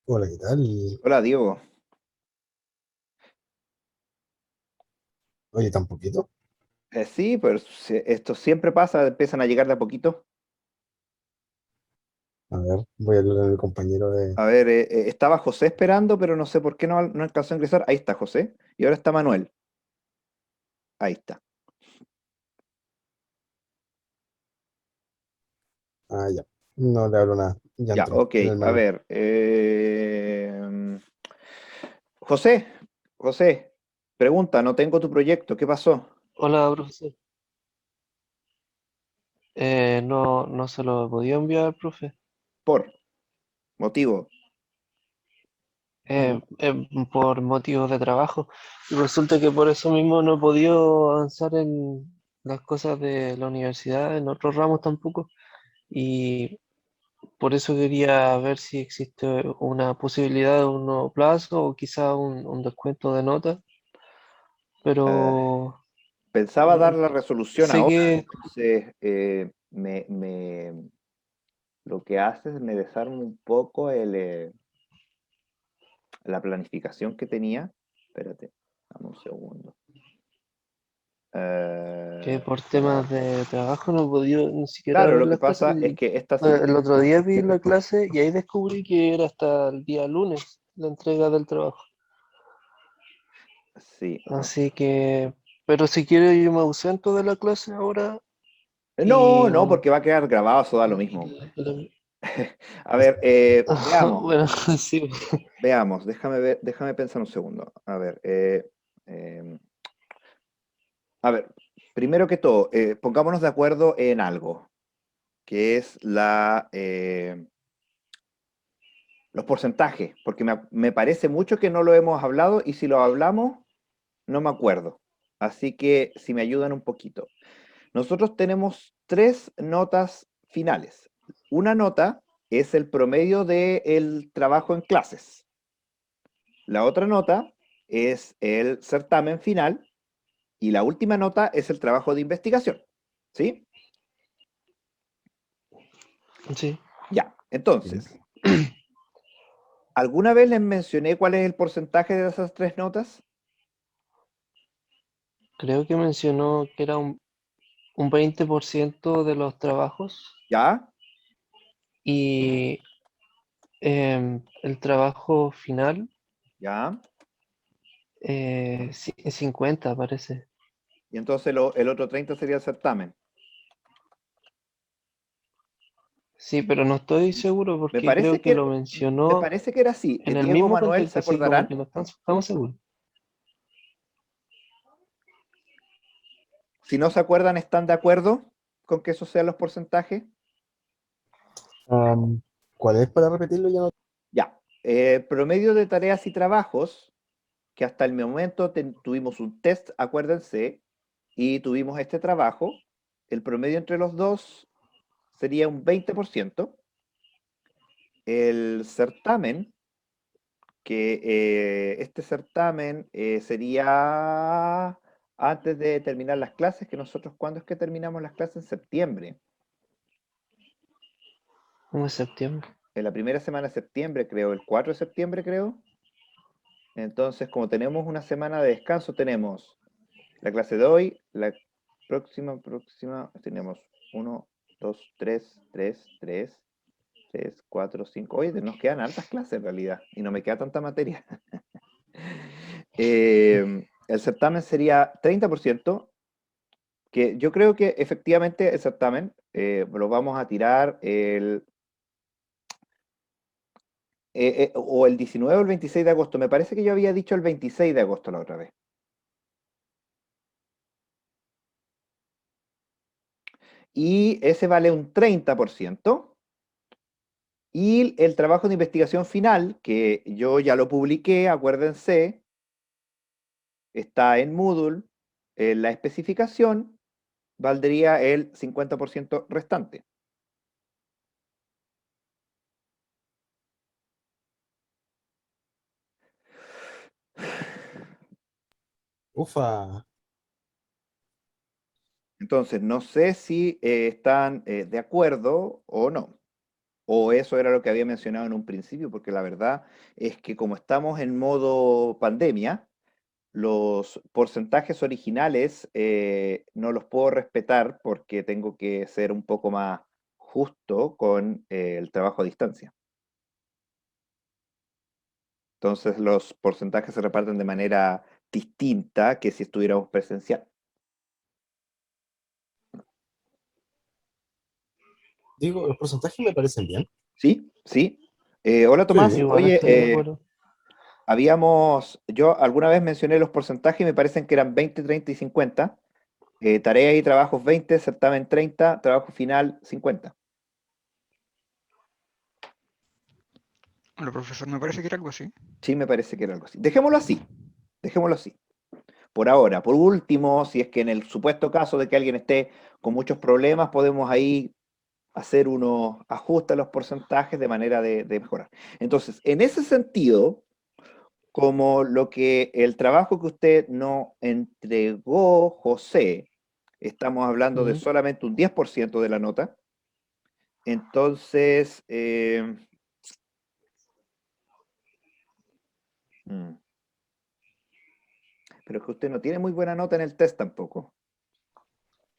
Hola, ¿qué tal? Hola, Diego. Oye, tan poquito. Sí, pero esto siempre pasa, empiezan a llegar de a poquito. A ver, voy a hablar con mi compañero de. A ver, estaba José esperando, pero no sé por qué no alcanzó a ingresar. Ahí está José. Y ahora está Manuel. Ahí está. Ah, ya. No le hablo nada. Ya Ya, entró, ok. el A Manuel. ver. José, José, pregunta, no tengo tu proyecto. ¿Qué pasó? Hola, profesor. No se lo podía enviar, profe. Por motivo. Por motivos de trabajo. Y resulta que por eso mismo no he podido avanzar en las cosas de la universidad, en otros ramos tampoco. Y por eso quería ver si existe una posibilidad de un nuevo plazo o quizá un descuento de notas. Pero Eh, Pensaba dar mm, la resolución sé ahora, que, entonces lo que hace es me desarma un poco la planificación que tenía. Espérate, dame un segundo. que Eh, por temas de trabajo no he podido ni siquiera claro, ver lo que las clases. pasa es que esta El otro situación, día vi la clase y ahí descubrí que era hasta el día lunes la entrega del trabajo. sí. Así que, pero si quiere yo me ausento de la clase ahora No, y, no, porque va a quedar grabado, eso da lo y mismo. la- A ver, veamos, bueno, sí. veamos, déjame ver, déjame pensar un segundo. A ver, em, a ver, primero que todo, pongámonos de acuerdo en algo, que es los porcentajes, porque me parece mucho que no lo hemos hablado y si lo hablamos, no me acuerdo. Así que si me ayudan un poquito. Nosotros tenemos tres notas finales. Una nota es el promedio del trabajo en clases. La otra nota es el certamen final y la última nota es el trabajo de investigación. ¿Sí? Sí, Ya. Entonces, ¿alguna vez les mencioné cuál es el porcentaje de esas tres notas? creo que mencionó que era un 20% de los trabajos ¿Ya? y el trabajo final ¿Ya? 50 parece. Y entonces el otro 30 sería el certamen. Sí, pero no estoy seguro Me porque creo parece que que, lo me mencionó parece que era así. en el Diego mismo Manuel, ¿se contexto, así como que acordarán? no estamos seguros. Si no se acuerdan, ¿están de acuerdo con que esos sean los porcentajes? ¿Cuál es para repetirlo? Ya no. Ya. Promedio de tareas y trabajos, que hasta el momento tuvimos un test, acuérdense, y tuvimos este trabajo. El promedio entre los dos sería un 20%. El certamen, que este certamen sería antes de terminar las clases, que nosotros, ¿cuándo es que terminamos las clases? En septiembre. En septiembre. En la primera semana de septiembre, creo, el 4 de septiembre, creo. Entonces, como tenemos una semana de descanso, tenemos la clase de hoy, la próxima, tenemos uno, 2, 3, 3, 3, 3, 4, 5. Oye, nos quedan altas clases en realidad y no me queda tanta materia. El certamen sería 30%, que yo creo que efectivamente el certamen lo vamos a tirar o el 19 o el 26 de agosto. Me parece que yo había dicho el 26 de agosto la otra vez. Y ese vale un 30%. Y el trabajo de investigación final, que yo ya lo publiqué, acuérdense, está en Moodle, en la especificación, valdría el 50% restante. Ufa. Entonces, no sé si están de acuerdo o no. ¿O eso era lo que había mencionado en un principio? Porque la verdad es que como estamos en modo pandemia, los porcentajes originales no los puedo respetar porque tengo que ser un poco más justo con el trabajo a distancia. Entonces los porcentajes se reparten de manera distinta que si estuviéramos presencial. Digo, los porcentajes me parecen bien. ¿Sí? ¿Sí? Hola Tomás, Sí, Igual oye, estoy de acuerdo. yo alguna vez mencioné los porcentajes y me parecen que eran 20, 30 y 50. Tareas y trabajos 20, certamen 30, trabajo final 50. Bueno, profesor, me parece que era algo así. Sí, me parece que era algo así. Dejémoslo así, dejémoslo así. Por ahora, por último, si es que en el supuesto caso de que alguien esté con muchos problemas, podemos ahí hacer unos ajustes a los porcentajes de manera de mejorar. Entonces, en ese sentido, como lo que el trabajo que usted no entregó, José, estamos hablando de Ujú. solamente un 10% de la nota, entonces, mm, pero es que usted no tiene muy buena nota en el test tampoco.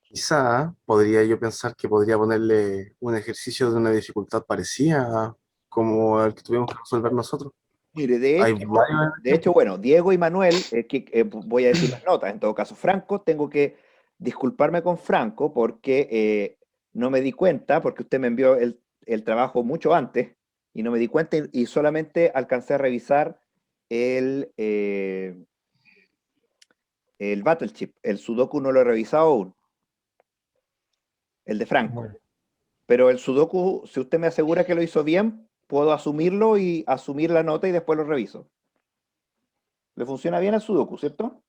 Quizá podría yo pensar que podría ponerle un ejercicio de una dificultad parecida como el que tuvimos que resolver nosotros. Mire, Hay varios ejemplos. bueno, Diego y Manuel, voy a decir las notas, en todo caso, Franco, tengo que disculparme con Franco porque no me di cuenta, porque usted me envió el trabajo mucho antes y no me di cuenta y solamente alcancé a revisar el, eh, el Battleship. El Sudoku no lo he revisado aún, el de Franco. Bueno, Pero el Sudoku, si usted me asegura que lo hizo bien, puedo asumirlo y asumir la nota y después lo reviso. ¿Le funciona bien el Sudoku, cierto?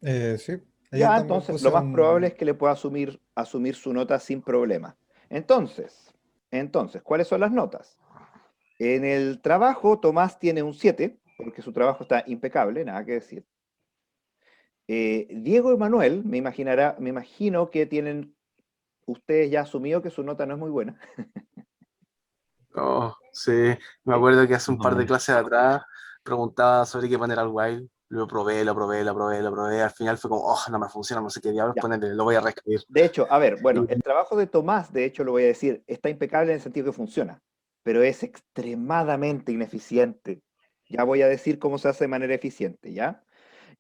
Sí, ahí Ya, también entonces lo puse más probable es un... que le pueda asumir su nota sin problema. Entonces, ¿cuáles son las notas? En el trabajo, Tomás tiene un 7 porque su trabajo está impecable, nada que decir. Diego y Manuel, me imagino que tienen ustedes ya asumido que su nota no es muy buena. oh, sí, me ¿Sí? acuerdo que hace un par de Vale. clases atrás preguntaba sobre qué poner al while. Lo probé, lo probé, lo probé, lo probé. Al final fue como, oh, no me funciona, no sé qué diablos Ya. ponerle, lo voy a reescribir. De hecho, a ver, bueno, Y, el trabajo de Tomás, de hecho, lo voy a decir, está impecable en el sentido que funciona, pero es extremadamente ineficiente. Ya voy a decir cómo se hace de manera eficiente, ¿ya?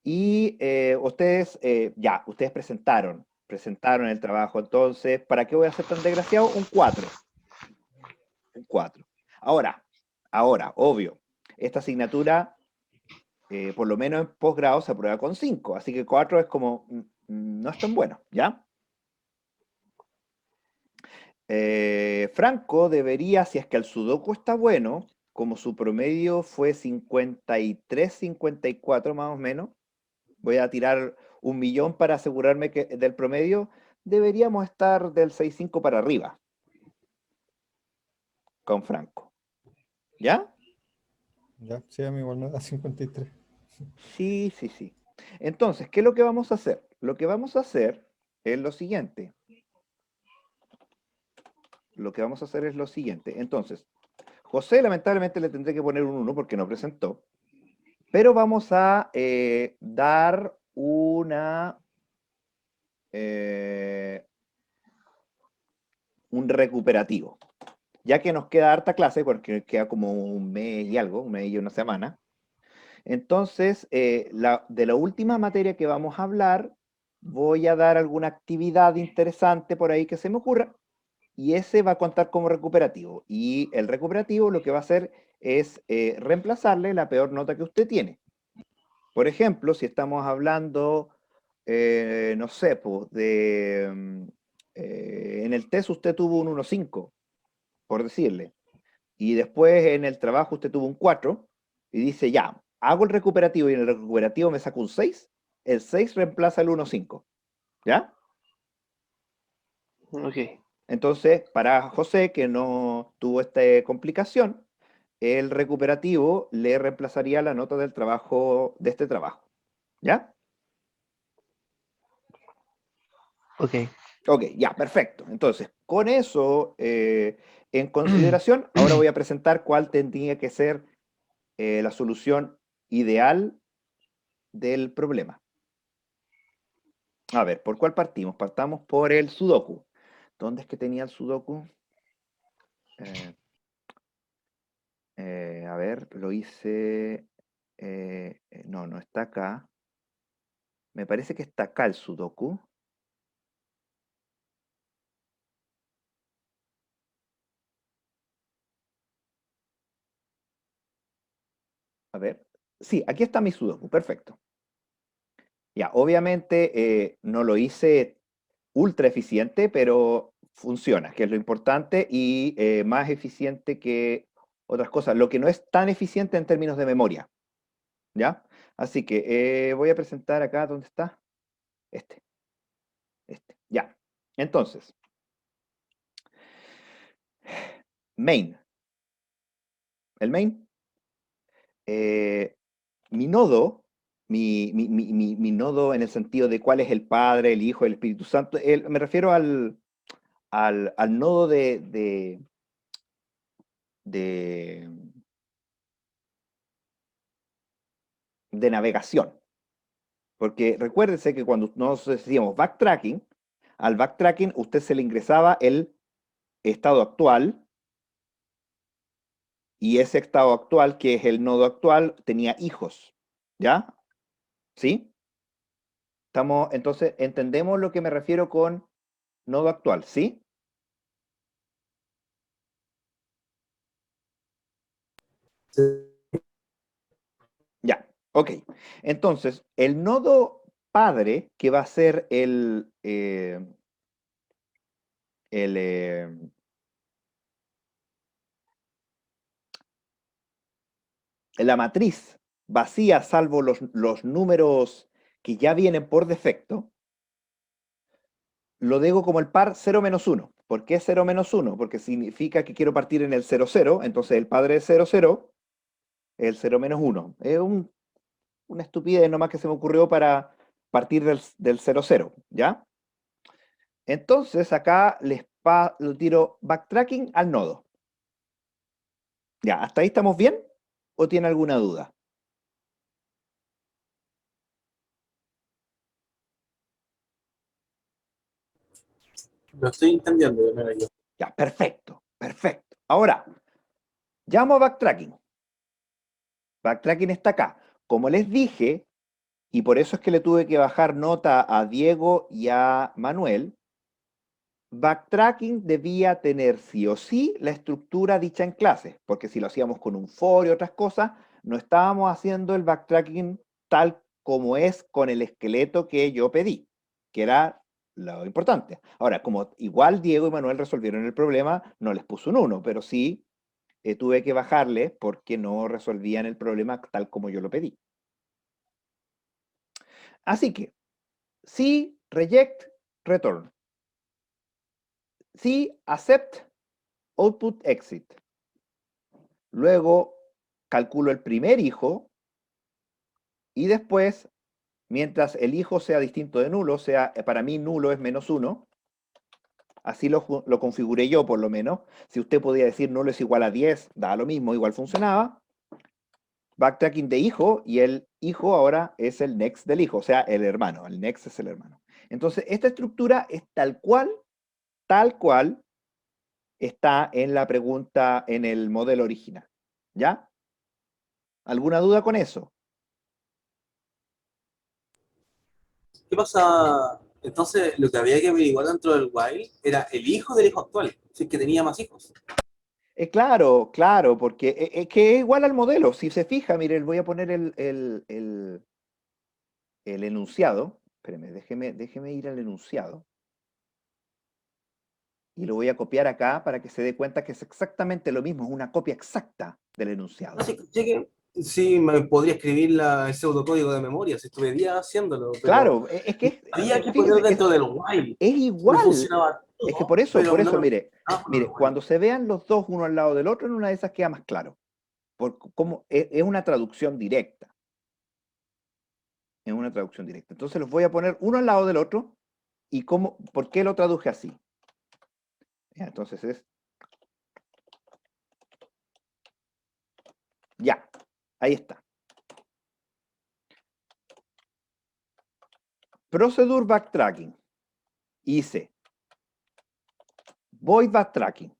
Y ustedes presentaron el trabajo, entonces, ¿para qué voy a ser tan desgraciado? Un 4, un 4. Ahora, obvio, esta asignatura, por lo menos en posgrado, se aprueba con 5, así que 4 es como, no es tan bueno, ¿ya? Franco debería, si es que el Sudoku está bueno, como su promedio fue 53, 54 más o menos, voy a tirar 1 millón para asegurarme que del promedio, deberíamos estar del 6,5 para arriba con Franco. ¿Ya? Ya, sí, a mí igual me da 53. Sí, sí, sí. Entonces, ¿qué es lo que vamos a hacer? Lo que vamos a hacer es lo siguiente. Lo que vamos a hacer es lo siguiente. Entonces, José lamentablemente le tendré que poner un 1 porque no presentó, pero vamos a dar eh, un recuperativo. Ya que nos queda harta clase, porque queda como un mes y algo, un mes y una semana. Entonces, de la última materia que vamos a hablar, voy a dar alguna actividad interesante por ahí que se me ocurra, y ese va a contar como recuperativo. Y el recuperativo lo que va a hacer es reemplazarle la peor nota que usted tiene. Por ejemplo, si estamos hablando, no sé, pues, en el test usted tuvo un 1,5, por decirle, y después en el trabajo usted tuvo un 4, y dice, ya, hago el recuperativo y en el recuperativo me saco un 6, el 6 reemplaza el 1,5, ¿ya? Ok, Entonces, para José, que no tuvo esta complicación, el recuperativo le reemplazaría la nota del trabajo, de este trabajo, ¿ya? ok. Ok, ya, perfecto. Entonces, con eso en consideración, ahora voy a presentar cuál tendría que ser la solución ideal del problema. A ver, ¿por cuál partimos? Partamos por el Sudoku. ¿Dónde es que tenía el Sudoku? Eh, a ver, lo hice... no, no está acá. Me parece que está acá el Sudoku. A ver. Sí, aquí está mi Sudoku, perfecto. Ya, obviamente no lo hice ultra eficiente, pero funciona, que es lo importante, y más eficiente que otras cosas. Lo que no es tan eficiente en términos de memoria, ¿ya? Así que voy a presentar acá, ¿dónde está? Este, ya. Entonces, main. El main, eh, mi nodo, mi nodo en el sentido de cuál es el Padre, el Hijo, el Espíritu Santo, me refiero al nodo de, de navegación. Porque recuérdese que cuando nosotros decíamos backtracking, al backtracking usted se le ingresaba el estado actual y ese estado actual, que es el nodo actual, tenía hijos. ¿Ya? ¿Sí? Entonces, entendemos lo que me refiero con nodo actual, ¿sí? Ya, ok. Entonces, el nodo padre, que va a ser el, la matriz vacía, salvo los números que ya vienen por defecto, lo digo como el par 0 menos 1. ¿Por qué 0 menos 1? Porque significa que quiero partir en el 0, 0, entonces el padre de 0, 0 es el 0 menos 1. Es una estupidez nomás que se me ocurrió para partir del 0, 0, ¿ya? Entonces acá lo tiro backtracking al nodo. Ya, ¿hasta ahí estamos bien? ¿O tiene alguna duda? Lo estoy entendiendo, mira, yo. Ya, perfecto, perfecto. Ahora, llamo a backtracking. Backtracking está acá. Como les dije, y por eso es que le tuve que bajar nota a Diego y a Manuel, backtracking debía tener sí o sí la estructura dicha en clase, porque si lo hacíamos con un for y otras cosas, no estábamos haciendo el backtracking tal como es con el esqueleto que yo pedí, que era lo importante. Ahora, como igual Diego y Manuel resolvieron el problema, no les puso un 1, pero sí tuve que bajarles porque no resolvían el problema tal como yo lo pedí. Así que, sí, reject, return. Sí, accept, output, exit. Luego calculo el primer hijo y después, mientras el hijo sea distinto de nulo, sea para mí nulo es menos 1, así lo configuré yo por lo menos. Si usted podía decir nulo es igual a 10, da lo mismo, igual funcionaba. Backtracking de hijo y el hijo ahora es el next del hijo, o sea, el hermano. El next es el hermano. Entonces, esta estructura es tal cual está en la pregunta, en el modelo original. ¿Ya? ¿Alguna duda con eso? ¿Qué pasa? Entonces, lo que había que averiguar dentro del while era el hijo del hijo actual, si es que tenía más hijos. Claro, claro, porque es que es igual al modelo. Si se fija, mire, voy a poner el enunciado. Espéreme, déjeme ir al enunciado. Y lo voy a copiar acá para que se dé cuenta que es exactamente lo mismo, es una copia exacta del enunciado. Así que llegué, sí, me podría escribir el pseudocódigo de memoria, si estuve días haciéndolo, pero Claro, es que había que poner fíjese, dentro del while. es Me igual. funcionaba Es que todo, por pero no eso, me mire, funcionaba con el mire, while. cuando se vean los dos uno al lado del otro, en una de esas queda más claro. Como, es una traducción directa. Es una traducción directa. Entonces los voy a poner uno al lado del otro ¿Y cómo, por qué lo traduje así? Ya, entonces es... Ya, ahí está. Procedure backtracking. Hice void backtracking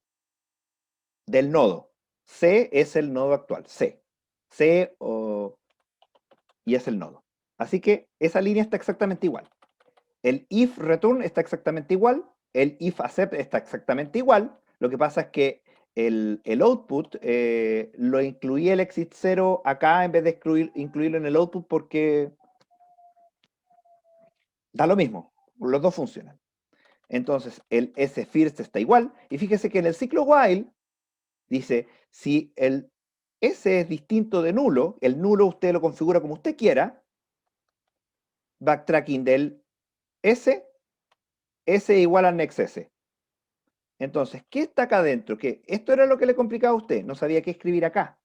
del nodo. C es el nodo actual. C y es el nodo. Así que esa línea está exactamente igual. El if return está exactamente igual. El if accept está exactamente igual. Lo que pasa es que el output lo incluí el exit 0 acá en vez de incluirlo en el output porque da lo mismo. Los dos funcionan. Entonces el sFirst está igual. Y fíjese que en el ciclo while dice, si el S es distinto de nulo, el nulo usted lo configura como usted quiera, backtracking del S igual al next S. Entonces, ¿qué está acá adentro? Que esto era lo que le complicaba a usted, no sabía qué escribir acá.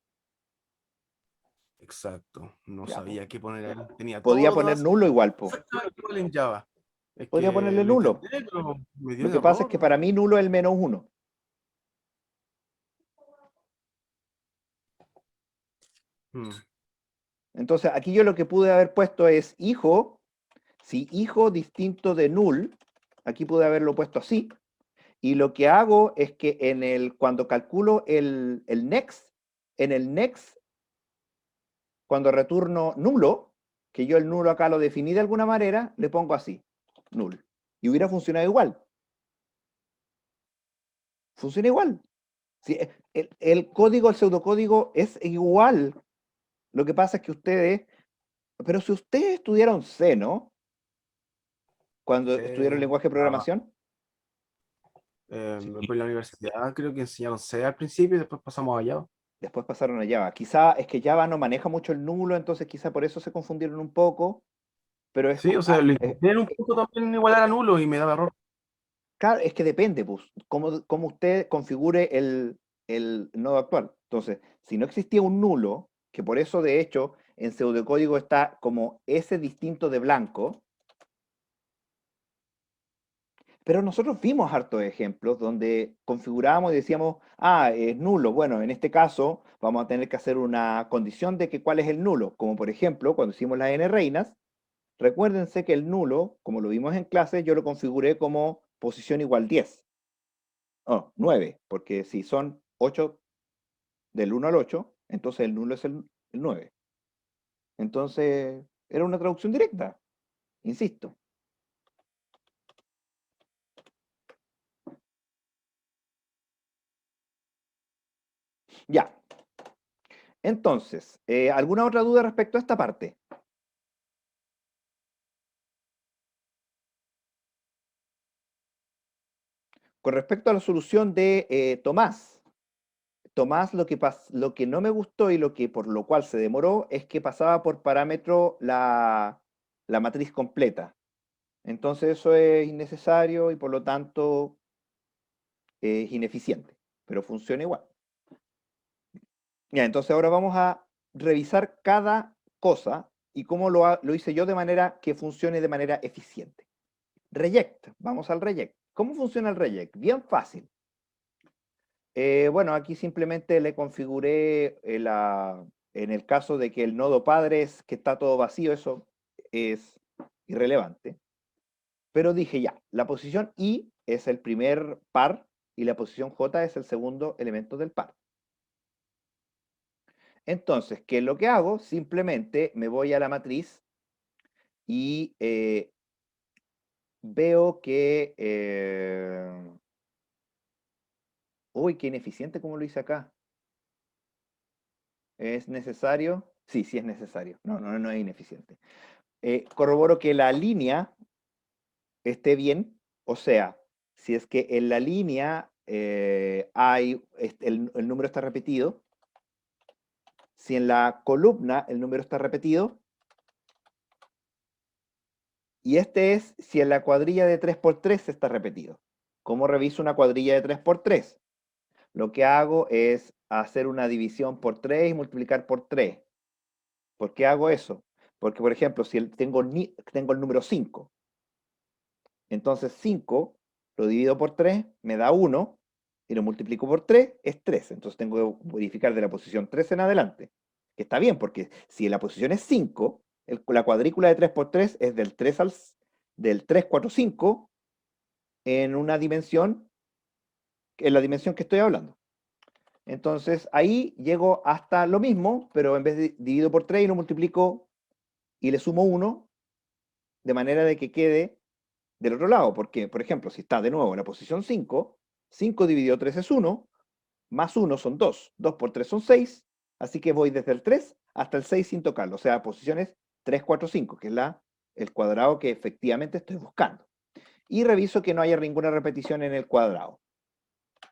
Exacto. No Ya, sabía qué poner ahí. Tenía todos podía los poner datos nulo igual, exactamente igual en Java. Es podría que ponerle lo nulo. intenté, pero me dio Lo un que pasa es que error. para mí nulo es el -1. Mm, Entonces, aquí yo lo que pude haber puesto es hijo, si hijo distinto de null, aquí pude haberlo puesto así, y lo que hago es que cuando calculo el next, en el next, cuando retorno nulo, que yo el nulo acá lo definí de alguna manera, le pongo así, null. Y hubiera funcionado igual. Funciona igual. Sí, el código, el pseudocódigo es igual. Lo que pasa es que pero si ustedes estudiaron C, ¿no? Cuando estudiaron lenguaje de Java. programación. Por la universidad creo que enseñaron C al principio y después pasamos a Java. Después pasaron a Java. Quizá es que Java no maneja mucho el nulo, entonces quizá por eso se confundieron un poco, pero Sí, o sea, lo intenté en un punto también igualar a nulo y me daba error. claro, es que depende, pues, cómo usted configure el nodo actual. Entonces, si no existía un nulo, que por eso de hecho en pseudocódigo está como ese distinto de blanco, pero nosotros vimos hartos ejemplos donde configurábamos y decíamos, es nulo. Bueno, en este caso vamos a tener que hacer una condición de que cuál es el nulo, como por ejemplo cuando hicimos las n reinas. Recuérdense que el nulo, como lo vimos en clase, yo lo configuré como posición igual 10. Oh, 9, porque si son 8 del 1 al 8, entonces el nulo es el 9. Entonces, era una traducción directa, insisto. Ya. Entonces, ¿alguna otra duda respecto a esta parte? Con respecto a la solución de Tomás. Tomás lo que no me gustó y por lo cual se demoró es que pasaba por parámetro la matriz completa. Entonces eso es innecesario y por lo tanto es ineficiente, pero funciona igual. Ya, entonces ahora vamos a revisar cada cosa y cómo lo hice yo de manera que funcione de manera eficiente. Reject, vamos al reject. ¿Cómo funciona el reject? Bien fácil. Bueno, aquí simplemente le configuré en el caso de que el nodo padre es que está todo vacío, eso es irrelevante. Pero dije ya, la posición I es el primer par y la posición J es el segundo elemento del par. Entonces, ¿qué es lo que hago? Simplemente me voy a la matriz y veo que... uy, qué ineficiente como lo hice acá. ¿Es necesario? Sí, sí es necesario. No es ineficiente. Corroboro que la línea esté bien, o sea, si es que en la línea el número está repetido, si en la columna el número está repetido, y este es si en la cuadrilla de 3×3 está repetido. ¿Cómo reviso una cuadrilla de 3×3? Lo que hago es hacer una división por 3 y multiplicar por 3. ¿Por qué hago eso? Porque, por ejemplo, si tengo el número 5, Entonces 5 lo divido por 3, me da 1, y lo multiplico por 3, es 3. Entonces tengo que verificar de la posición 3 en adelante. Que está bien, porque si la posición es 5, la cuadrícula de 3 por 3 es del 3, 4, 5 en una dimensión, en la dimensión que estoy hablando. Entonces ahí llego hasta lo mismo, pero en vez de divido por 3 y lo multiplico y le sumo 1, de manera de que quede del otro lado. Porque, por ejemplo, si está de nuevo en la posición 5, 5 dividido 3 es 1, más 1 son 2, 2 por 3 son 6, así que voy desde el 3 hasta el 6 sin tocarlo, o sea, posiciones 3, 4, 5, que es el cuadrado que efectivamente estoy buscando. Y reviso que no haya ninguna repetición en el cuadrado.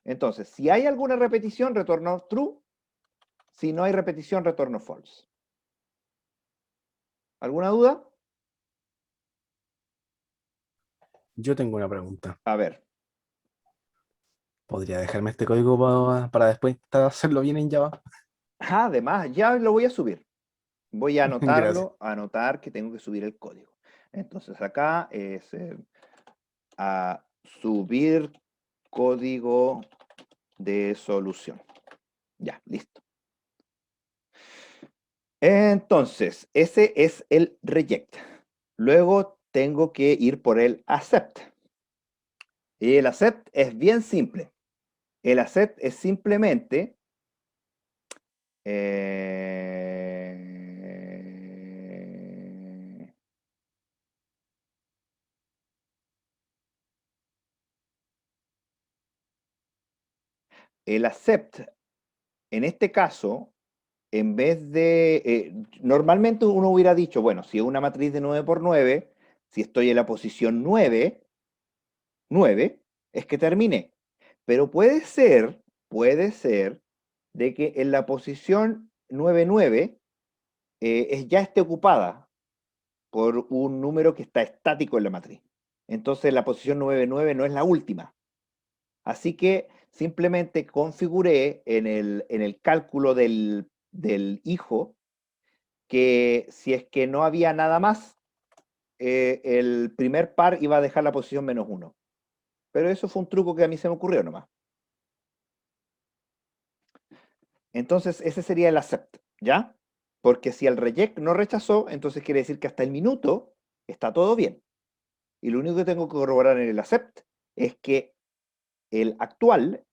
Entonces, si hay alguna repetición, retorno true. Si no hay repetición, retorno false. ¿Alguna duda? Yo tengo una pregunta. A ver. ¿Podría dejarme este código para después intentar hacerlo bien en Java? Además, ya lo voy a subir. Voy a Gracias. anotarlo, a anotar que tengo que subir el código. Entonces acá es a subir código de solución. Ya, listo. Entonces, ese es el reject. Luego tengo que ir por el accept. Y el accept es bien simple. El accept es simplemente el accept, en este caso, en vez de, normalmente uno hubiera dicho, bueno, si es una matriz de 9 por 9, si estoy en la posición 9, 9, es que terminé. Pero puede ser de que en la posición 9, 9 ya esté ocupada por un número que está estático en la matriz. Entonces la posición 9, 9 no es la última. Así que simplemente configuré en el cálculo del hijo que si es que no había nada más, el primer par iba a dejar la posición -1. Pero eso fue un truco que a mí se me ocurrió nomás. Entonces ese sería el accept, ¿ya? Porque si el reject no rechazó, entonces quiere decir que hasta el minuto está todo bien. Y lo único que tengo que corroborar en el accept es que el actual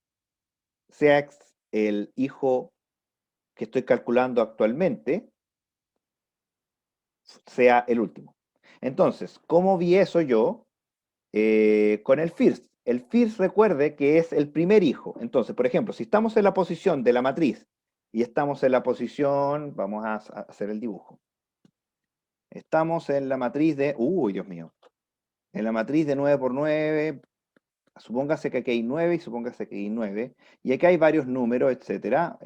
sea el hijo que estoy calculando actualmente, sea el último. Entonces, ¿cómo vi eso yo? Con el first. El first, recuerde que es el primer hijo. Entonces, por ejemplo, si estamos en la posición de la matriz y estamos en la posición, vamos a hacer el dibujo. Estamos en la matriz de, uy, Dios mío, en la matriz de 9 por 9, supóngase que aquí hay 9 y supóngase que hay 9, y aquí hay varios números, etcétera,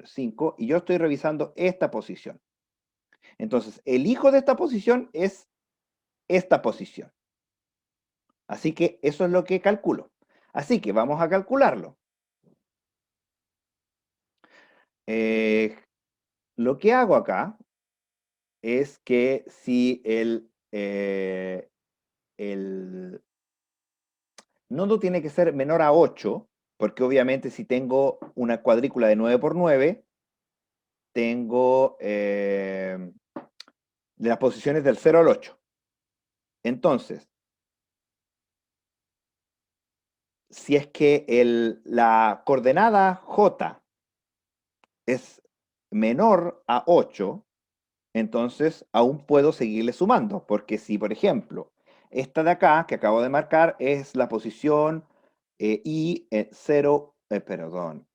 5, y yo estoy revisando esta posición. Entonces, el hijo de esta posición es esta posición. Así que eso es lo que calculo. Así que vamos a calcularlo. Lo que hago acá es que si el nodo tiene que ser menor a 8, porque obviamente si tengo una cuadrícula de 9 por 9, tengo de las posiciones del 0 al 8. Entonces, si es que la coordenada j es menor a 8, entonces aún puedo seguirle sumando, porque si, por ejemplo, esta de acá, que acabo de marcar, es la posición I 0, perdón,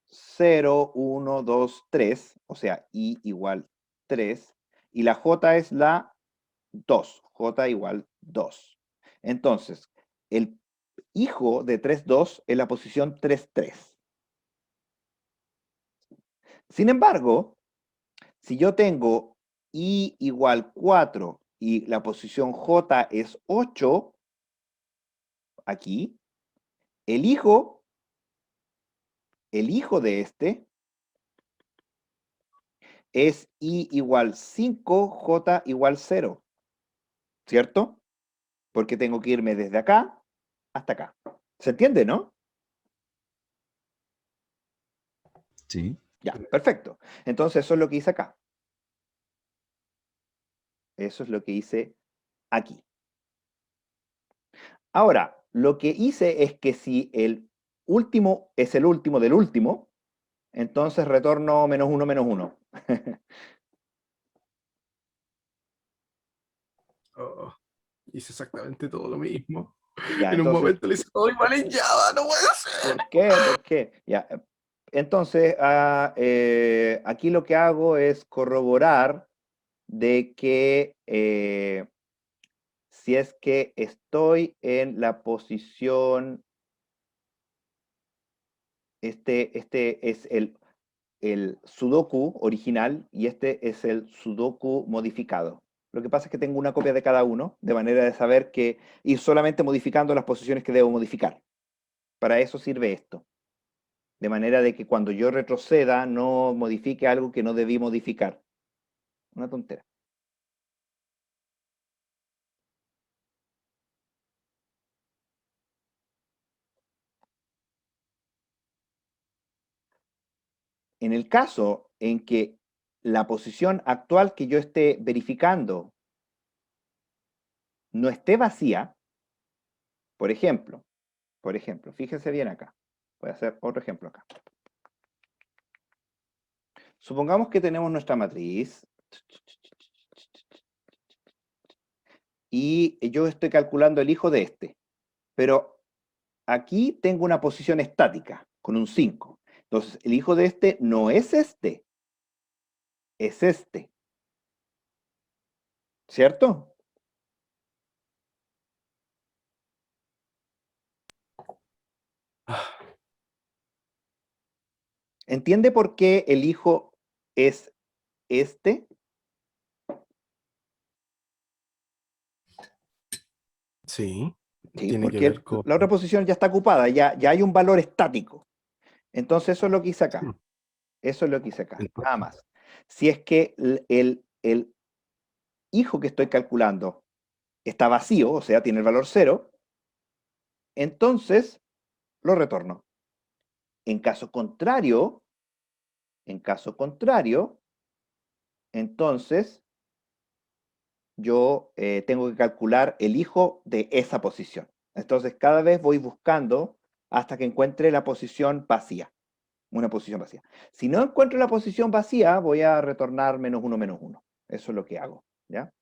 0, 1, 2, 3, o sea, I igual 3, y la J es la 2, J igual 2. Entonces, el hijo de 3, 2 es la posición 3, 3. Sin embargo, si yo tengo I igual 4 y la posición J es 8, aquí, el hijo, el hijo de este es I igual 5, J igual 0, ¿cierto? porque tengo que irme desde acá hasta acá. ¿Se entiende, no? Sí. Ya, perfecto. Entonces eso es lo que hice acá. Eso es lo que hice aquí. Ahora, lo que hice es que si el último es el último del último, entonces retorno -1, -1. Oh, hice exactamente todo lo mismo. Ya, En un entonces, momento le hice todo igual en Java, no puede ser. ¿por qué? ¿Por qué? Ya, entonces, aquí lo que hago es corroborar de que si es que estoy en la posición, este es el Sudoku original y este es el Sudoku modificado. Lo que pasa es que tengo una copia de cada uno, de manera de saber que ir solamente modificando las posiciones que debo modificar. Para eso sirve esto. De manera de que cuando yo retroceda no modifique algo que no debí modificar. Una tontera. En el caso en que la posición actual que yo esté verificando no esté vacía, por ejemplo, fíjense bien acá. Voy a hacer otro ejemplo acá. Supongamos que tenemos nuestra matriz y yo estoy calculando el hijo de este, pero aquí tengo una posición estática con un 5. Entonces, el hijo de este no es este, es este, ¿cierto? ¿Entiende por qué el hijo es este? Sí, Sí, tiene que ver porque con... la otra posición ya está ocupada, ya hay un valor estático. Entonces, eso es lo que hice acá. Eso es lo que hice acá, nada Entonces, más. Si es que el hijo que estoy calculando está vacío, o sea, tiene el valor 0, entonces lo retorno. En caso contrario, entonces yo tengo que calcular el hijo de esa posición. Entonces cada vez voy buscando hasta que encuentre la posición vacía, una posición vacía. Si no encuentro la posición vacía, voy a retornar -1, -1. Eso es lo que hago, ¿ya?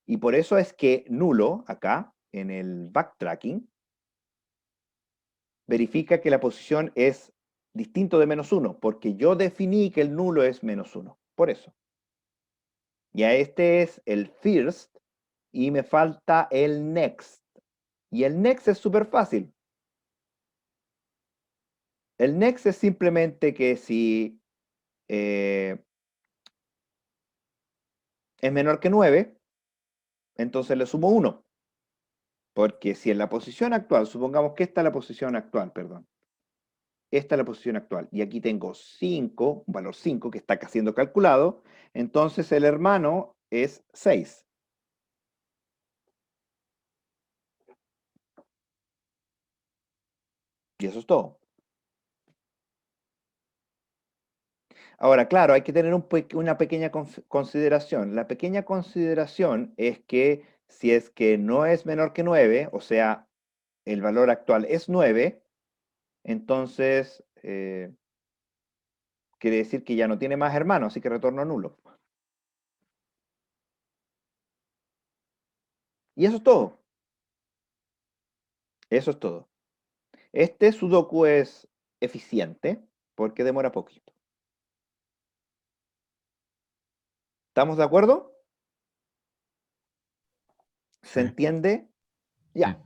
Y por eso es que nulo, acá, en el backtracking, verifica que la posición es distinto de -1, porque yo definí que el nulo es -1. Por eso. Ya este es el first y me falta el next. Y el next es súper fácil. El next es simplemente que si es menor que 9, entonces le sumo 1. Porque si en la posición actual, supongamos que esta es la posición actual, perdón. Esta es la posición actual. Y aquí tengo 5, un valor 5 que está siendo calculado. Entonces el hermano es 6. Y eso es todo. Ahora, claro, hay que tener una pequeña consideración. La pequeña consideración es que si es que no es menor que 9, o sea, el valor actual es 9, entonces quiere decir que ya no tiene más hermanos, así que retorno nulo. Y eso es todo. Eso es todo. Este Sudoku es eficiente porque demora poquito. ¿Estamos de acuerdo? ¿Se sí. entiende? Sí. Ya,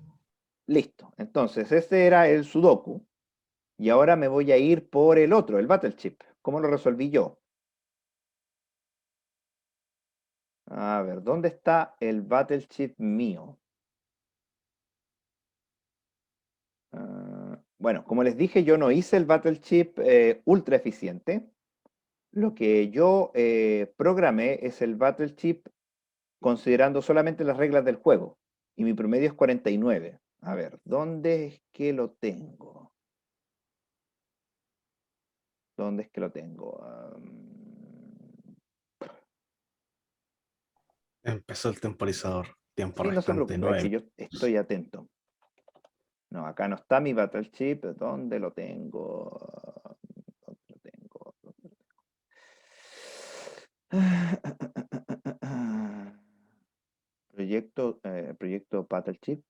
listo. Entonces, este era el Sudoku. Y ahora me voy a ir por el otro, el Battleship. ¿Cómo lo resolví yo? A ver, ¿dónde está el Battleship mío? Bueno, como les dije, yo no hice el Battleship ultra eficiente. Lo que yo programé es el Battleship considerando solamente las reglas del juego. y mi promedio es 49. A ver, ¿dónde es que lo tengo? ¿Dónde es que lo tengo? Empezó el temporizador. Tiempo Sí, no se restante preocupe, es que 9. yo estoy atento. No, acá no está mi Battle Chip. ¿Dónde lo tengo? ¿Dónde lo tengo? ¿Dónde lo tengo? Proyecto Battle Chip.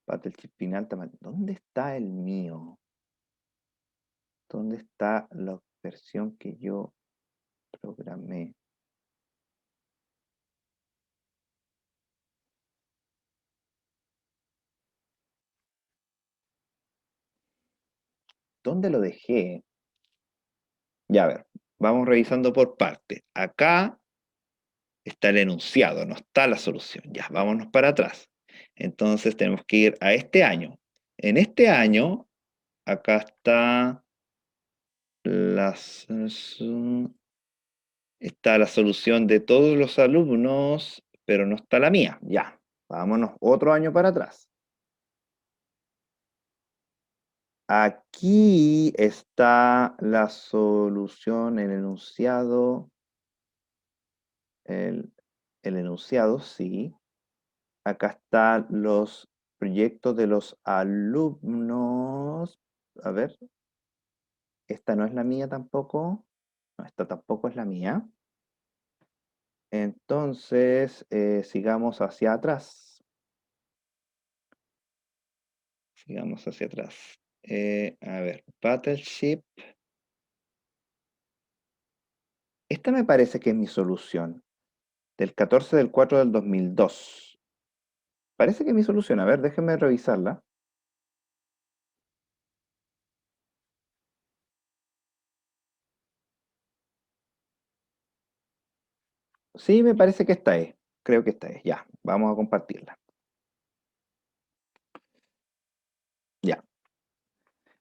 Battle Chip final. ¿Dónde está el mío? ¿Dónde está la versión que yo programé? ¿Dónde lo dejé? Ya, a ver, vamos revisando por parte. Acá está el enunciado, no está la solución. Ya, vámonos para atrás. Entonces tenemos que ir a este año. En este año, acá está está la solución de todos los alumnos, pero no está la mía. Ya, vámonos otro año para atrás. Aquí está la solución, el enunciado. El enunciado, sí. Acá están los proyectos de los alumnos. A ver, esta no es la mía tampoco. No, esta tampoco es la mía. Entonces, sigamos hacia atrás. Sigamos hacia atrás. A ver, Battleship. Esta me parece que es mi solución. Del 14 del 4 del 2002. Parece que es mi solución. A ver, déjenme revisarla. Sí, me parece que esta es. Creo que esta es. Ya, vamos a compartirla. Ya.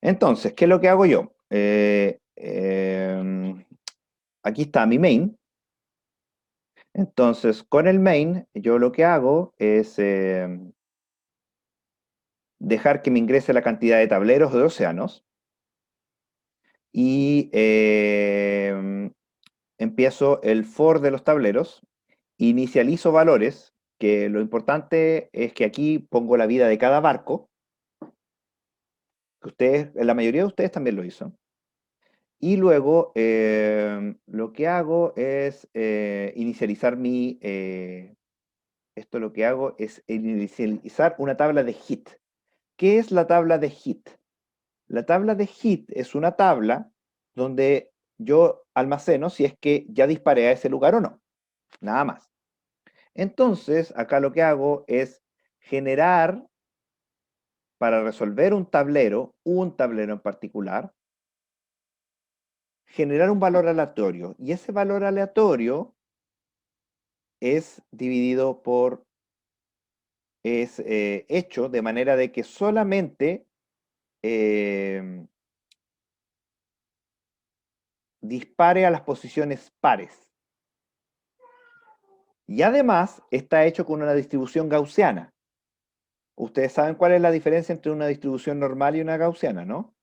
Entonces, ¿qué es lo que hago yo? Aquí está mi main. Entonces, con el main, yo lo que hago es dejar que me ingrese la cantidad de tableros de océanos y empiezo el for de los tableros, inicializo valores, que lo importante es que aquí pongo la vida de cada barco, que ustedes, la mayoría de ustedes también lo hizo. Y luego lo que hago es inicializar esto lo que hago es inicializar una tabla de hit. ¿Qué es la tabla de hit? La tabla de hit es una tabla donde yo almaceno si es que ya disparé a ese lugar o no. Nada más. Entonces, acá lo que hago es generar, para resolver un tablero en particular, generar un valor aleatorio. Y ese valor aleatorio es dividido por, es hecho de manera de que solamente dispare a las posiciones pares. Y además está hecho con una distribución gaussiana. Ustedes saben cuál es la diferencia entre una distribución normal y una gaussiana, ¿no?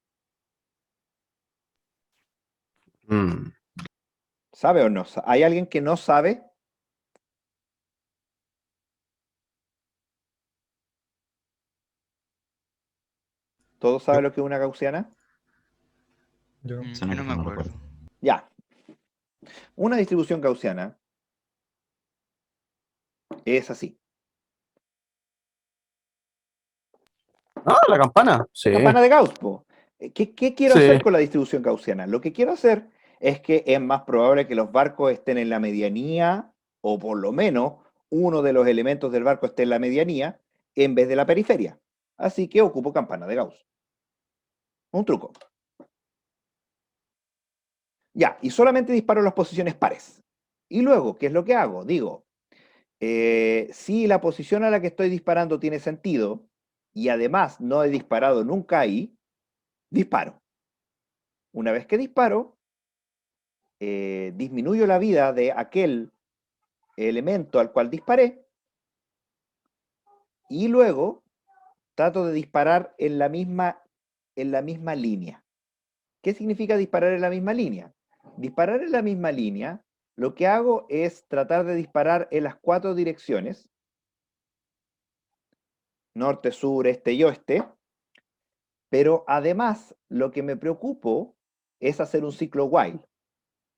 Mm, ¿Sabe o no? ¿Hay alguien que no sabe? ¿Todos saben Yo, lo que es una gaussiana? yo, Suena No que me no acuerdo. recuerdo. Ya. Una distribución gaussiana es así. Ah, la campana. Sí, Campana de Gauss, po. ¿Qué quiero sí. hacer con la distribución gaussiana? Lo que quiero hacer es que es más probable que los barcos estén en la medianía, o por lo menos uno de los elementos del barco esté en la medianía, en vez de la periferia. Así que ocupo campana de Gauss. Un truco. Ya, y solamente disparo las posiciones pares. Y luego, ¿qué es lo que hago? Digo, si la posición a la que estoy disparando tiene sentido, y además no he disparado nunca ahí, disparo. Una vez que disparo, disminuyo la vida de aquel elemento al cual disparé y luego trato de disparar en la misma línea. ¿Qué significa disparar en la misma línea? Disparar en la misma línea, lo que hago es tratar de disparar en las 4 direcciones, norte, sur, este y oeste, pero además lo que me preocupo es hacer un ciclo while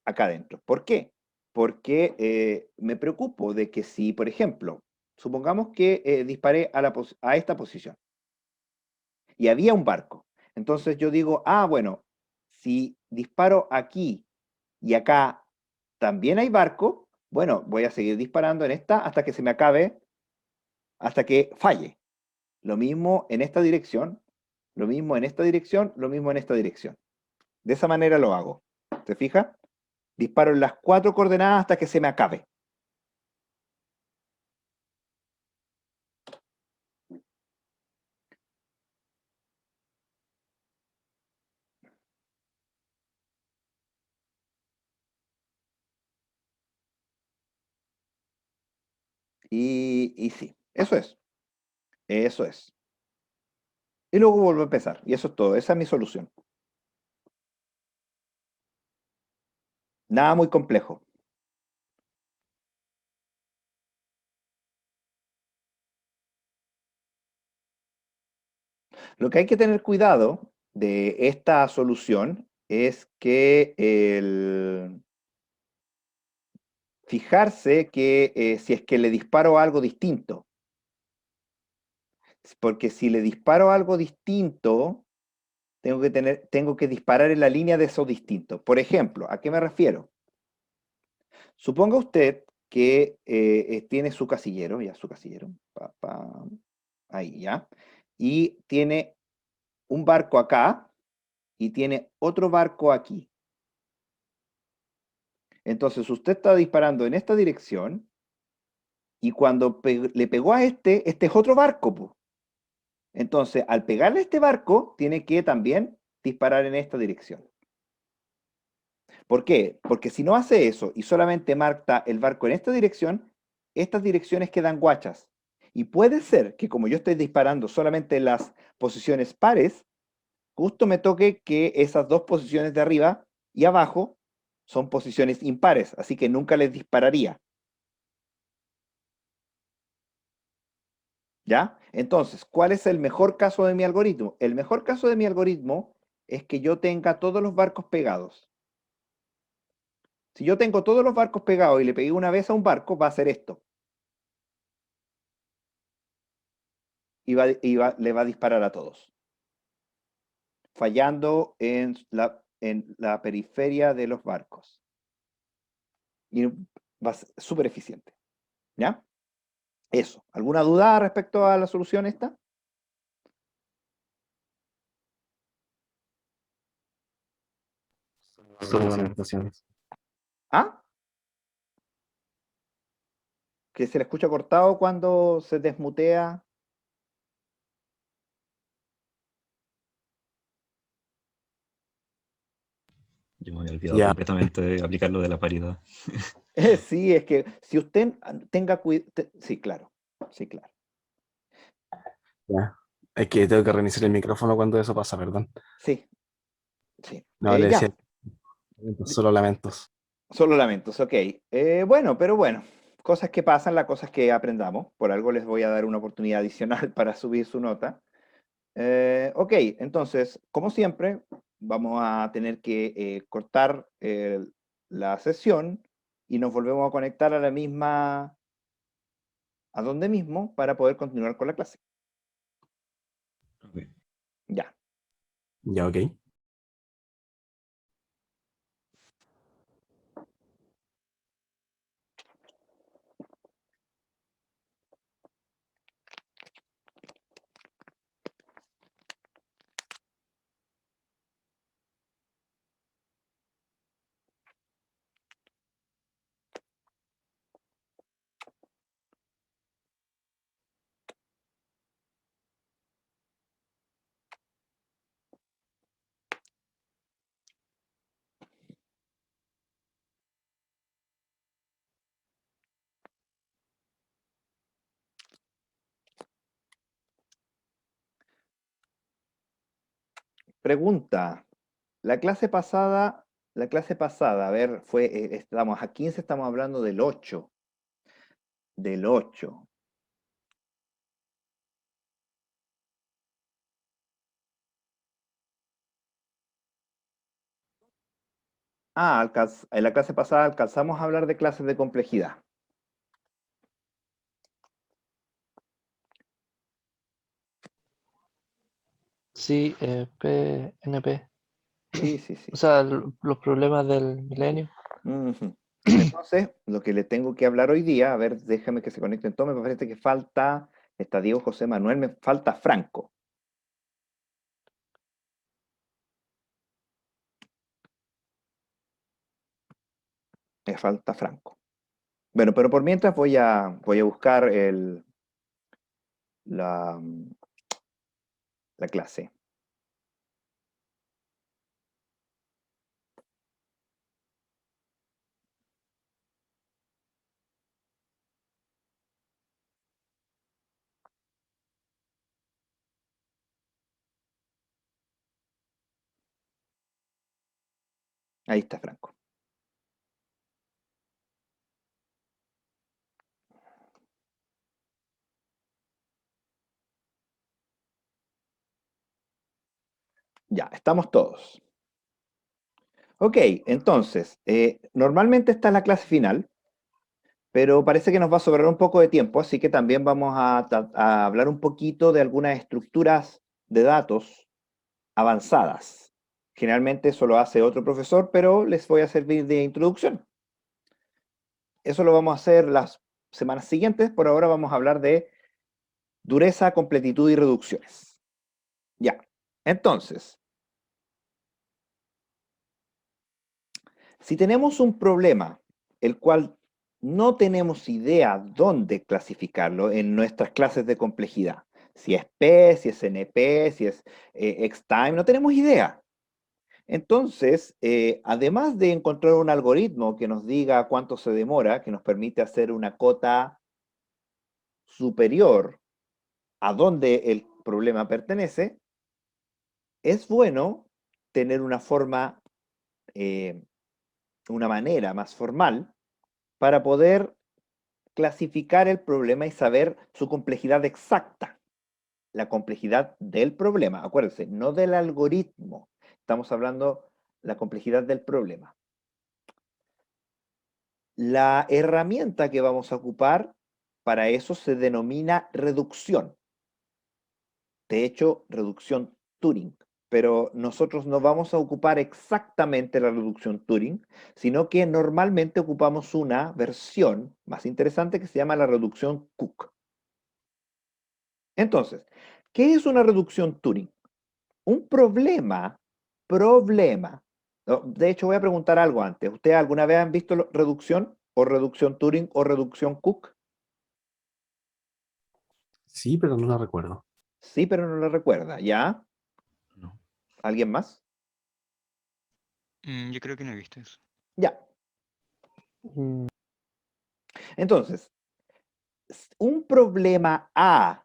acá adentro. ¿Por qué? Porque me preocupo de que si, por ejemplo, supongamos que disparé a esta posición y había un barco. Entonces yo digo, bueno, si disparo aquí y acá también hay barco, bueno, voy a seguir disparando en esta hasta que se me acabe, hasta que falle. Lo mismo en esta dirección, lo mismo en esta dirección, lo mismo en esta dirección. De esa manera lo hago. ¿Se fija? Disparo en las 4 coordenadas hasta que se me acabe. Y sí, eso es. Eso es. Y luego vuelvo a empezar. Y eso es todo. Esa es mi solución. Nada muy complejo. Lo que hay que tener cuidado de esta solución es que fijarse que si es que le disparo algo distinto. Porque si le disparo algo distinto, tengo que disparar en la línea de eso distinto. Por ejemplo, ¿a qué me refiero? Suponga usted que tiene su casillero, ya su casillero, ahí ya, y tiene un barco acá y tiene otro barco aquí. Entonces usted está disparando en esta dirección y cuando le pegó a este es otro barco, po. Entonces, al pegarle a este barco, tiene que también disparar en esta dirección. ¿Por qué? Porque si no hace eso y solamente marca el barco en esta dirección, estas direcciones quedan guachas. Y puede ser que como yo estoy disparando solamente en las posiciones pares, justo me toque que esas 2 posiciones de arriba y abajo son posiciones impares, así que nunca les dispararía. ¿Ya? Entonces, ¿cuál es el mejor caso de mi algoritmo? El mejor caso de mi algoritmo es que yo tenga todos los barcos pegados. Si yo tengo todos los barcos pegados y le pegué una vez a un barco, va a hacer esto. Le va a disparar a todos, fallando en la periferia de los barcos. Y va a ser súper eficiente. ¿Ya? Eso. ¿Alguna duda respecto a la solución esta? Son lamentaciones. ¿Ah? ¿Que se le escucha cortado cuando se desmutea? Yo me había olvidado Ya, completamente de aplicar lo de la paridad. Sí, es que si usted tenga cuidado... Sí, claro. Sí, claro. ya. Es que tengo que reiniciar el micrófono cuando eso pasa, perdón. Sí, sí. No, le decía, Ya. solo lamentos. Solo lamentos, ok. Bueno, pero bueno, cosas que pasan, las cosas que aprendamos. Por algo les voy a dar una oportunidad adicional para subir su nota. Ok, entonces, como siempre, vamos a tener que cortar la sesión y nos volvemos a conectar a la misma, a donde mismo, para poder continuar con la clase. Ok. Ya. Ya, ok. Pregunta. La clase pasada, a ver, estamos a 15, estamos hablando del 8. Del 8. En la clase pasada alcanzamos a hablar de clases de complejidad. Sí, PNP. Sí, sí, sí. O sea, los problemas del milenio. Ujú. Entonces, lo que le tengo que hablar hoy día, a ver, déjame que se conecten todos, me parece que está Diego José Manuel, me falta Franco. Me falta Franco. Bueno, pero por mientras voy a buscar la, la clase. Ahí está Franco. Ya, estamos todos. Ok, entonces, normalmente esta es la clase final, pero parece que nos va a sobrar un poco de tiempo, así que también vamos a hablar un poquito de algunas estructuras de datos avanzadas. Generalmente eso lo hace otro profesor, pero les voy a servir de introducción. Eso lo vamos a hacer las semanas siguientes. Por ahora vamos a hablar de dureza, completitud y reducciones. Ya, entonces, si tenemos un problema, el cual no tenemos idea dónde clasificarlo en nuestras clases de complejidad, si es P, si es NP, si es X-time, no tenemos idea. Entonces, además de encontrar un algoritmo que nos diga cuánto se demora, que nos permite hacer una cota superior a donde el problema pertenece, es bueno tener una manera más formal para poder clasificar el problema y saber su complejidad exacta, la complejidad del problema. Acuérdense, no del algoritmo. Estamos hablando de la complejidad del problema. La herramienta que vamos a ocupar para eso se denomina reducción. De hecho, reducción Turing. Pero nosotros no vamos a ocupar exactamente la reducción Turing, sino que normalmente ocupamos una versión más interesante que se llama la reducción Cook. Entonces, ¿qué es una reducción Turing? Un problema. No, de hecho, voy a preguntar algo antes. ¿Ustedes alguna vez han visto reducción o reducción Turing o reducción Cook? Sí, pero no la recuerdo. Sí, pero no lo recuerda. ¿Ya? No. ¿Alguien más? Yo creo que no he visto eso. Ya. Mm, Entonces, un problema A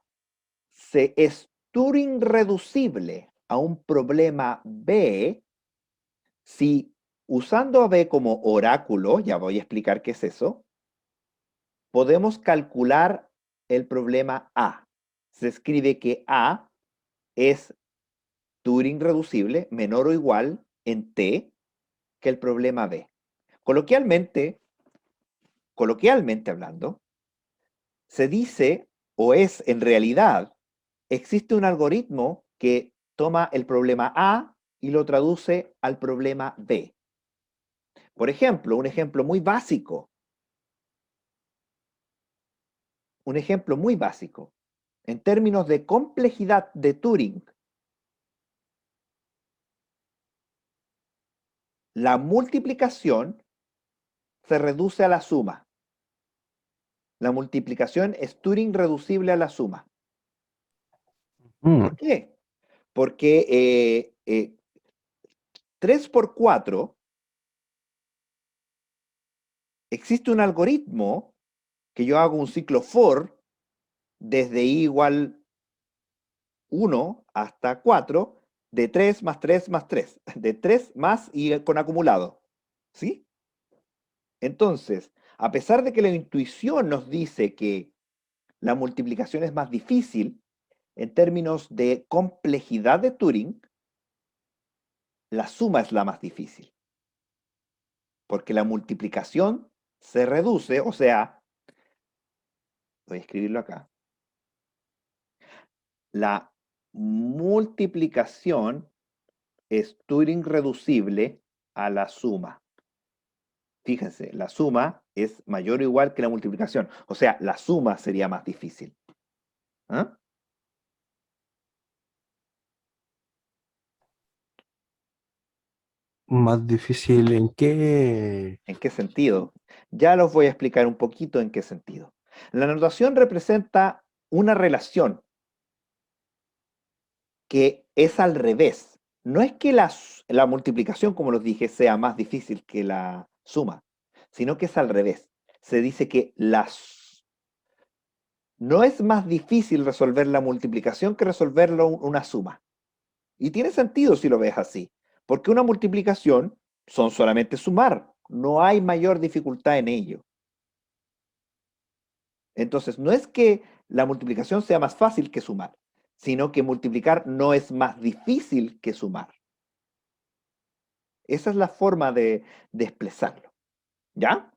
es Turing reducible a un problema B si usando a B como oráculo, ya voy a explicar qué es eso, podemos calcular el problema A. Se escribe que A es Turing reducible menor o igual en T que el problema B. Coloquialmente hablando, se dice, o es en realidad, existe un algoritmo que toma el problema A y lo traduce al problema B. Por ejemplo, un ejemplo muy básico, en términos de complejidad de Turing, la multiplicación se reduce a la suma. La multiplicación es Turing reducible a la suma. ¿Por qué? Porque 3 por 4 existe un algoritmo que yo hago un ciclo for desde i igual 1 hasta 4, de 3 más 3 más 3, de 3 más y con acumulado. ¿Sí? Entonces, a pesar de que la intuición nos dice que la multiplicación es más difícil, en términos de complejidad de Turing, la suma es la más difícil. Porque la multiplicación se reduce, o sea, voy a escribirlo acá. La multiplicación es Turing reducible a la suma. Fíjense, la suma es mayor o igual que la multiplicación. O sea, la suma sería más difícil. ¿Ah? Más difícil en qué. ¿En qué sentido? Ya los voy a explicar un poquito en qué sentido. La notación representa una relación que es al revés. No es que la multiplicación, como los dije, sea más difícil que la suma, sino que es al revés. Se dice que no es más difícil resolver la multiplicación que resolver una suma. Y tiene sentido si lo ves así, porque una multiplicación son solamente sumar, no hay mayor dificultad en ello. Entonces, no es que la multiplicación sea más fácil que sumar, sino que multiplicar no es más difícil que sumar. Esa es la forma de expresarlo. ¿Ya?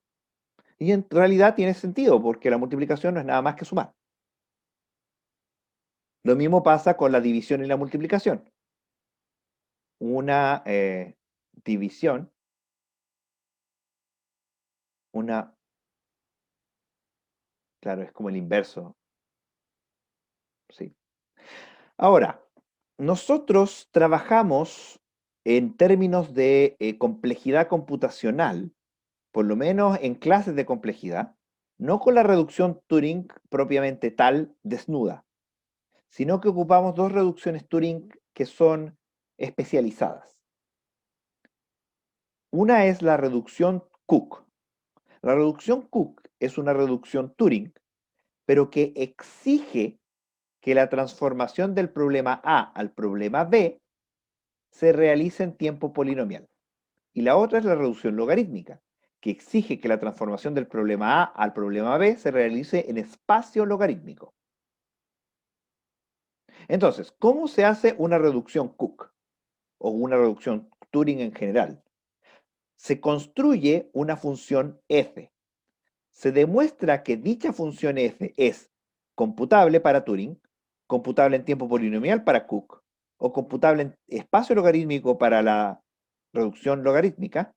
Y en realidad tiene sentido, porque la multiplicación no es nada más que sumar. Lo mismo pasa con la división y la multiplicación. Una división, claro, es como el inverso. Sí. Ahora, nosotros trabajamos en términos de complejidad computacional, por lo menos en clases de complejidad, no con la reducción Turing propiamente tal, desnuda, sino que ocupamos dos reducciones Turing que son especializadas. Una es la reducción Cook. La reducción Cook es una reducción Turing, pero que exige que la transformación del problema A al problema B se realice en tiempo polinomial. Y la otra es la reducción logarítmica, que exige que la transformación del problema A al problema B se realice en espacio logarítmico. Entonces, ¿cómo se hace una reducción Cook? O una reducción Turing en general. Se construye una función f. Se demuestra que dicha función f es computable para Turing, computable en tiempo polinomial para Cook, o computable en espacio logarítmico para la reducción logarítmica,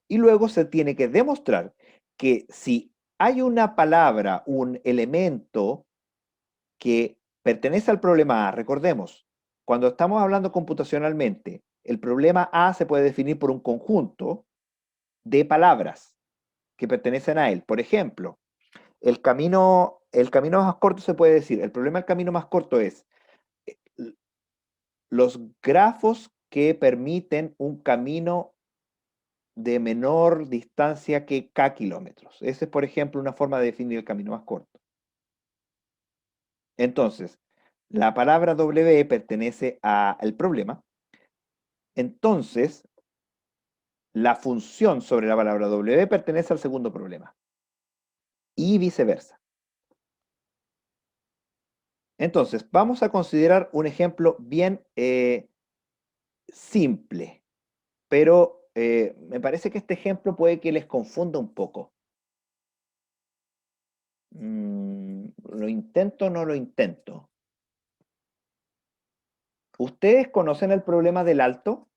y luego se tiene que demostrar que si hay una palabra, un elemento que pertenece al problema A, recordemos, cuando estamos hablando computacionalmente, el problema A se puede definir por un conjunto de palabras que pertenecen a él. Por ejemplo, el camino más corto se puede decir, el problema del camino más corto es eh, los grafos que permiten un camino de menor distancia que k kilómetros. Esa es, por ejemplo, una forma de definir el camino más corto. Entonces, la palabra W pertenece al problema. Entonces, la función sobre la palabra W pertenece al segundo problema. Y viceversa. Entonces, vamos a considerar un ejemplo bien simple, pero me parece que este ejemplo puede que les confunda un poco. ¿Lo intento o no lo intento? ¿Ustedes conocen el problema del alto?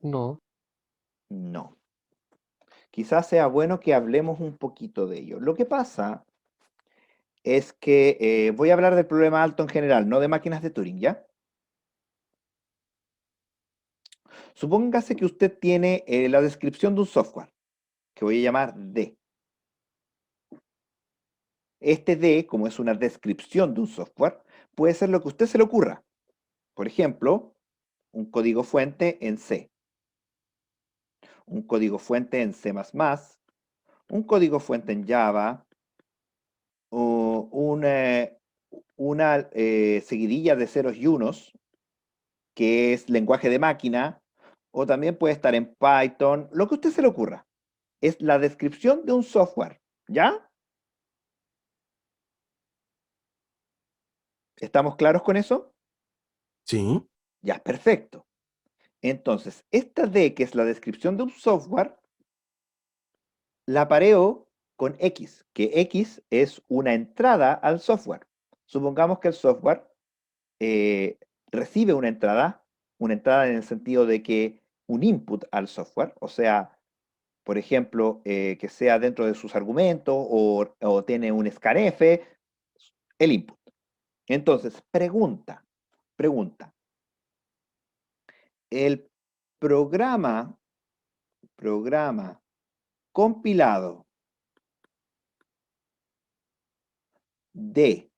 No, No. Quizás sea bueno que hablemos un poquito de ello. Lo que pasa es que voy a hablar del problema alto en general, no de máquinas de Turing, ¿ya? Supóngase que usted tiene la descripción de un software, que voy a llamar D. Este D, como es una descripción de un software, puede ser lo que a usted se le ocurra. Por ejemplo, un código fuente en C, un código fuente en C++, un código fuente en Java, o un una seguidilla de ceros y unos, que es lenguaje de máquina, o también puede estar en Python, lo que a usted se le ocurra. Es la descripción de un software, ¿ya? ¿Estamos claros con eso? Sí, Ya, perfecto. Entonces, esta D, que es la descripción de un software, la pareo con X, que X es una entrada al software. Supongamos que el software recibe una entrada en el sentido de que un input al software, o sea, por ejemplo, que sea dentro de sus argumentos o tiene un scanf, el input. Entonces, pregunta, el programa compilado de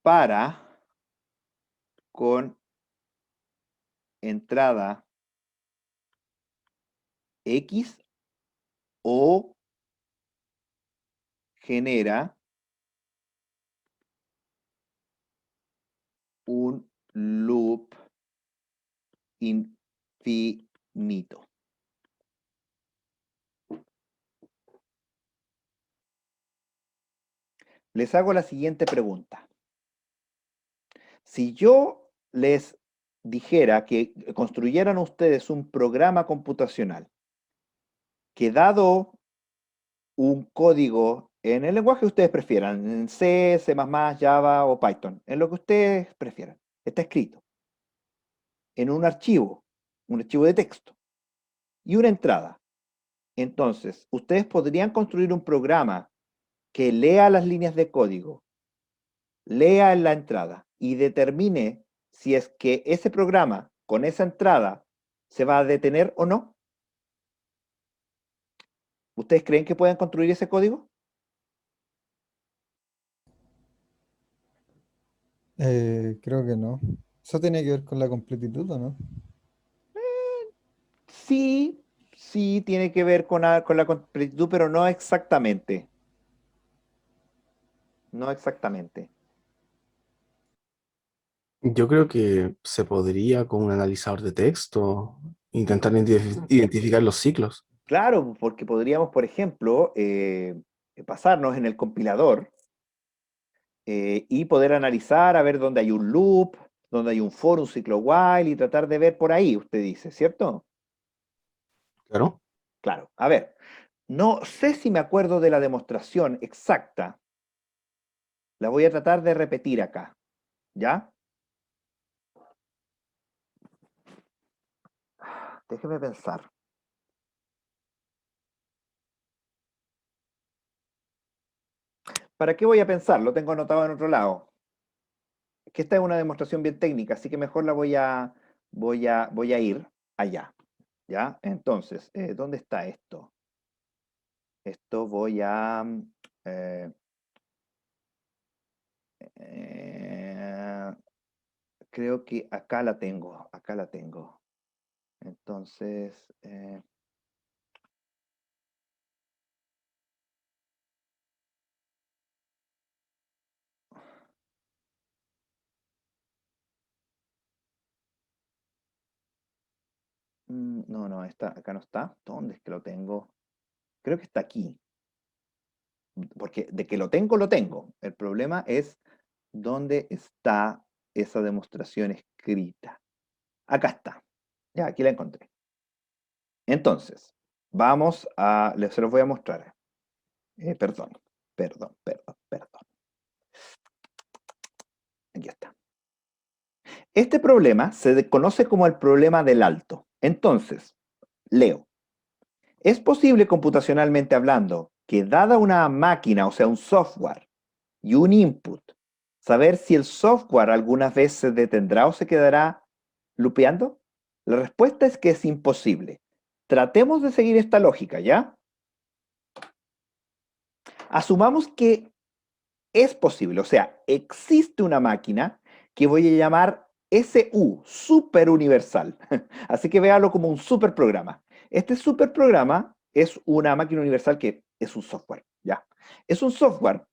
para con entrada X o genera un loop infinito. Les hago la siguiente pregunta. Si yo les dijera que construyeran ustedes un programa computacional que dado un código en el lenguaje que ustedes prefieran, en C, C++, Java o Python, en lo que ustedes prefieran, está escrito en un archivo de texto y una entrada. Entonces, ustedes podrían construir un programa que lea las líneas de código, lea en la entrada y determine si es que ese programa con esa entrada se va a detener o no. ¿Ustedes creen que pueden construir ese código? Creo que no. Eso tiene que ver con la completitud, ¿o no? Sí, sí tiene que ver con la completitud, pero no exactamente. No exactamente. yo creo que se podría con un analizador de texto intentar identificar los ciclos. Claro, porque podríamos, por ejemplo, pasarnos en el compilador y poder analizar a ver dónde hay un loop, dónde hay un for, un ciclo while y tratar de ver por ahí, usted dice, ¿cierto? Claro. Claro. A ver, no sé si me acuerdo de la demostración exacta. La voy a tratar de repetir acá, ¿ya? Déjeme pensar. ¿Para qué voy a pensar? Lo tengo anotado en otro lado. Es que esta es una demostración bien técnica, así que mejor la voy a ir allá, ¿ya? Entonces, ¿dónde está esto? Esto voy a... eh, eh, creo que acá la tengo, acá la tengo. Entonces, no, no, acá no está. ¿Dónde es que lo tengo? Creo que está aquí. Porque de que lo tengo, lo tengo. El problema es dónde está esa demostración escrita. Acá está. Ya, aquí la encontré. Entonces, se los voy a mostrar. Perdón. Aquí está. Este problema se conoce como el problema del alto. Entonces, leo. Es posible computacionalmente hablando que dada una máquina, o sea, un software y un input, saber si el software alguna vez se detendrá o se quedará lupeando. La respuesta es que es imposible. Tratemos de seguir esta lógica, ¿ya? Asumamos que es posible, o sea, existe una máquina que voy a llamar super universal. Así que véalo como un superprograma. Este superprograma es una máquina universal que es un software, ¿ya? Es un software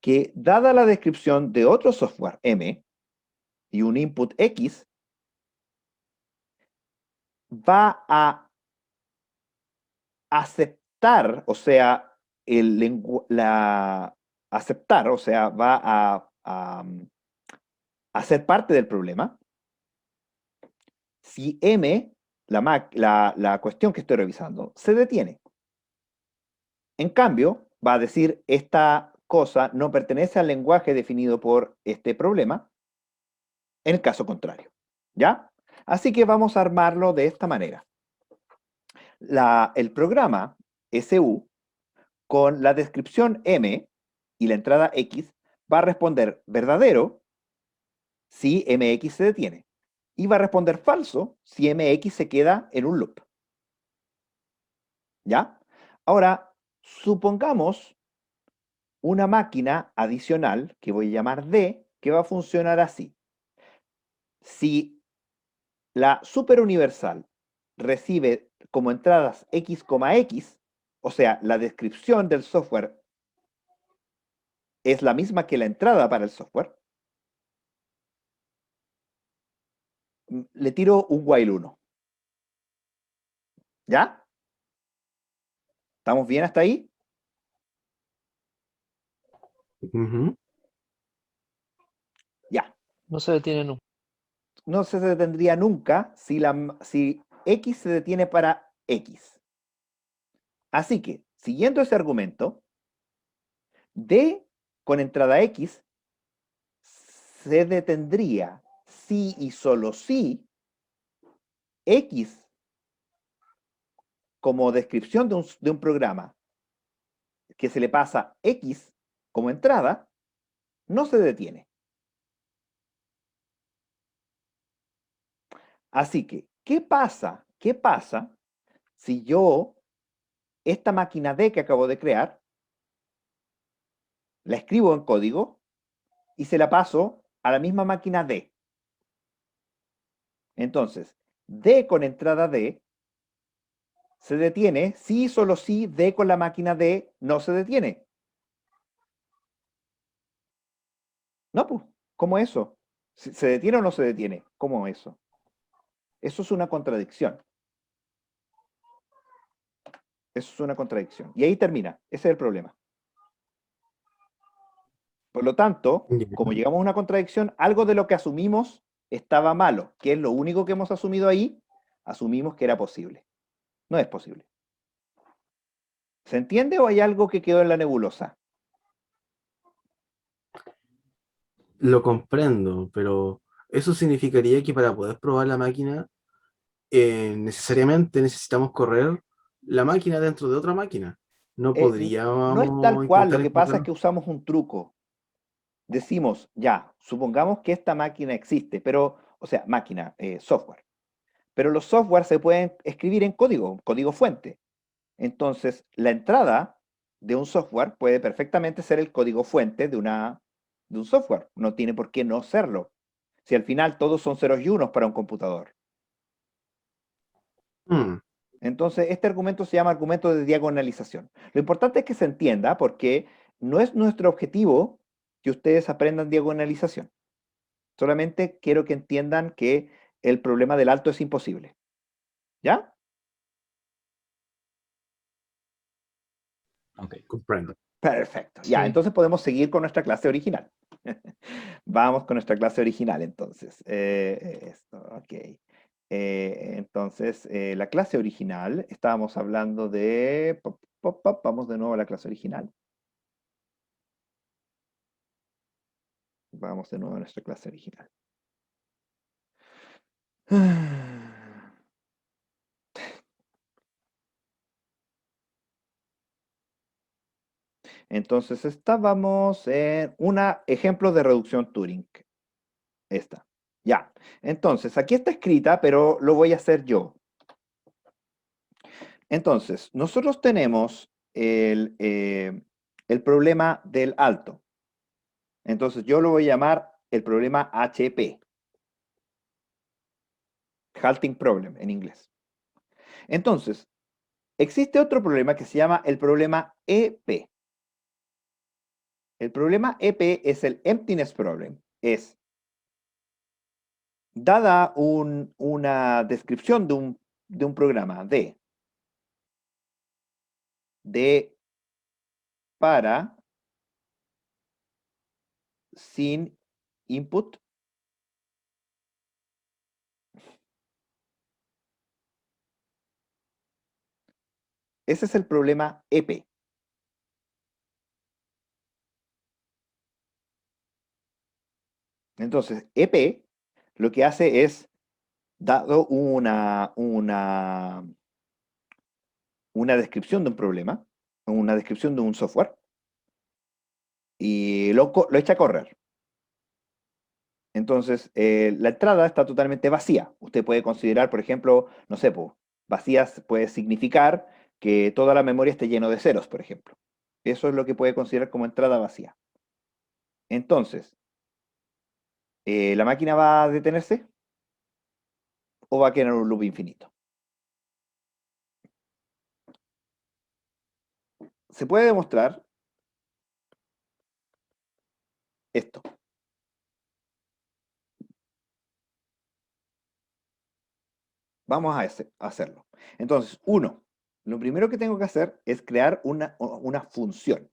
que, dada la descripción de otro software, M, y un input X, va a aceptar, o sea, aceptar, o sea, va a ser parte del problema si M, la cuestión que estoy revisando, se detiene. En cambio, va a decir, esta cosa no pertenece al lenguaje definido por este problema, en el caso contrario. ¿Ya? Así que vamos a armarlo de esta manera. El programa SU, con la descripción M y la entrada X, va a responder verdadero si MX se detiene. Y va a responder falso si MX se queda en un loop. ¿Ya? Ahora, supongamos una máquina adicional que voy a llamar D, que va a funcionar así. Si la superuniversal recibe como entradas X, X, o sea, la descripción del software es la misma que la entrada para el software, le tiro un while 1. ¿Ya? ¿Estamos bien hasta ahí? Ujú. Ya. No se detiene nunca. No se detendría nunca si X se detiene para X. Así que, siguiendo ese argumento, D con entrada X se detendría si y solo si X como descripción de un programa que se le pasa X como entrada, no se detiene. Así que, ¿qué pasa? ¿Qué pasa si yo, esta máquina D que acabo de crear, la escribo en código y se la paso a la misma máquina D? Entonces, D con entrada D se detiene si y solo si D con la máquina D no se detiene. No, pues, ¿cómo eso? ¿Se detiene o no se detiene? ¿Cómo eso? Eso es una contradicción. Eso es una contradicción. Y ahí termina. Ese es el problema. Por lo tanto, Ya. como llegamos a una contradicción, algo de lo que asumimos estaba malo, que es lo único que hemos asumido ahí, asumimos que era posible. No es posible. ¿Se entiende o hay algo que quedó en la nebulosa? Lo comprendo, pero eso significaría que para poder probar la máquina, necesariamente necesitamos correr la máquina dentro de otra máquina. No No es tal podríamos cual, lo intentar que pasa es explotar. que usamos un truco. Decimos, ya, supongamos que esta máquina existe, pero, o sea, máquina, software. Pero los software se pueden escribir en código, código fuente. Entonces, la entrada de un software puede perfectamente ser el código fuente de un software. No tiene por qué no serlo. Si al final todos son ceros y unos para un computador. Hmm, Entonces, este argumento se llama argumento de diagonalización. Lo importante es que se entienda porque no es nuestro objetivo que ustedes aprendan diagonalización. Solamente quiero que entiendan que el problema del alto es imposible. ¿Ya? Ok. comprendo. Perfecto. Ya, Sí. entonces podemos seguir con nuestra clase original. Vamos con nuestra clase original, entonces. Esto, ok. Entonces, la clase original, estábamos hablando de... Vamos de nuevo a la clase original. Vamos de nuevo a nuestra clase original. Entonces, estábamos en un ejemplo de reducción Turing. Esta. Ya. Entonces, aquí está escrita, pero lo voy a hacer yo. Entonces, nosotros tenemos el problema del alto. Entonces, yo lo voy a llamar el problema HP. Halting problem en inglés. Entonces, Existe otro problema que se llama el problema EP. El problema EP es el emptiness problem. Es, dada una descripción de un programa de para sin input, ese es el problema EP. Entonces, EP lo que hace es, dado una descripción de un problema, una descripción de un software, y lo echa a correr. Entonces, la entrada está totalmente vacía. Usted puede considerar, por ejemplo, no sé, vacías puede significar que toda la memoria esté lleno de ceros, por ejemplo. Eso es lo que puede considerar como entrada vacía. Entonces, ¿la máquina va a detenerse o va a quedar en un loop infinito? Se puede demostrar esto. Vamos a hacerlo. Entonces, lo primero que tengo que hacer es crear una función.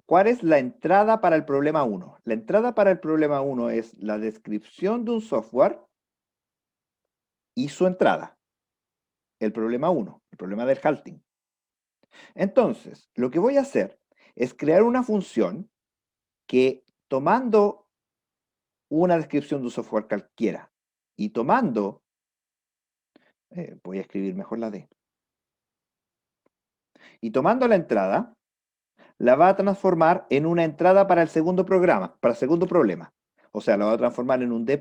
¿Cuál es la entrada para el problema 1? La entrada para el problema 1 es la descripción de un software y su entrada. El problema 1, el problema del halting. Entonces, lo que voy a hacer es crear una función que, tomando una descripción de un software cualquiera y tomando, voy a escribir mejor la D, y tomando la entrada, la va a transformar en una entrada para el segundo programa, para el segundo problema. O sea, la va a transformar en un D'.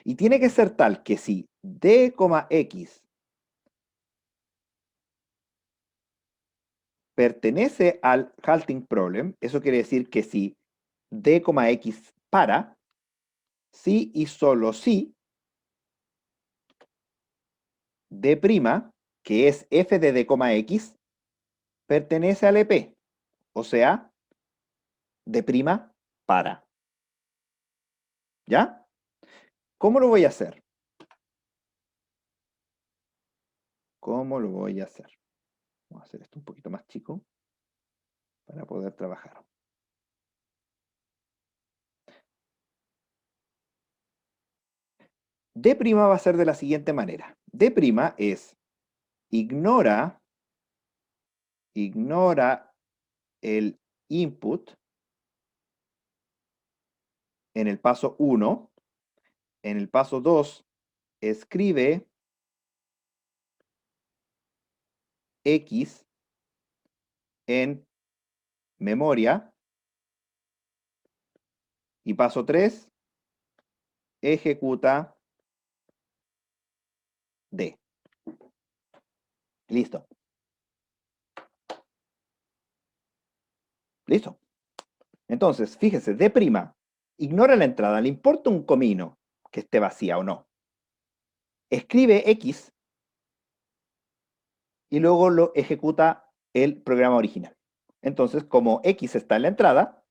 Y tiene que ser tal que si D, X pertenece al halting problem, eso quiere decir que si D, X para, si y solo si D', que es f de D, X, pertenece al EP. O sea, D' para. ¿Ya? ¿Cómo lo voy a hacer? ¿Cómo lo voy a hacer? Vamos a hacer esto un poquito más chico para poder trabajar. D' va a ser de la siguiente manera. D' es ignora el input en el paso 1. En el paso 2, escribe X en memoria. Y paso 3, ejecuta D. Listo. Listo. Entonces, fíjese, D', ignora la entrada, le importa un comino que esté vacía o no. Escribe X y luego lo ejecuta el programa original. Entonces, como X está en la entrada,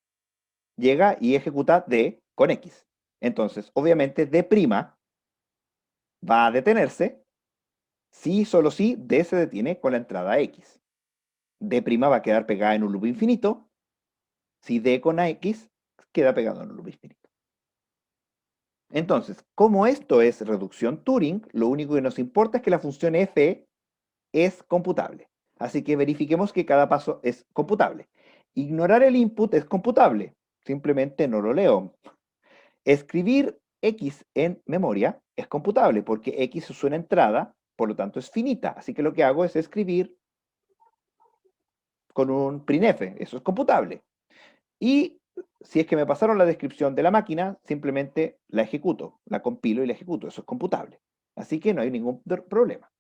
llega y ejecuta D con X. Entonces, obviamente, D' va a detenerse si, solo si, D se detiene con la entrada X. D' va a quedar pegada en un loop infinito si D con X queda pegado en un loop infinito. Entonces, como esto es reducción Turing, lo único que nos importa es que la función f es computable. Así que verifiquemos que cada paso es computable. Ignorar el input es computable. Simplemente no lo leo. Escribir X en memoria es computable porque X es una entrada, por lo tanto es finita. Así que lo que hago es escribir con un printf. Eso es computable. Y si es que me pasaron la descripción de la máquina, simplemente la ejecuto, la compilo y la ejecuto. Eso es computable. Así que no hay ningún problema.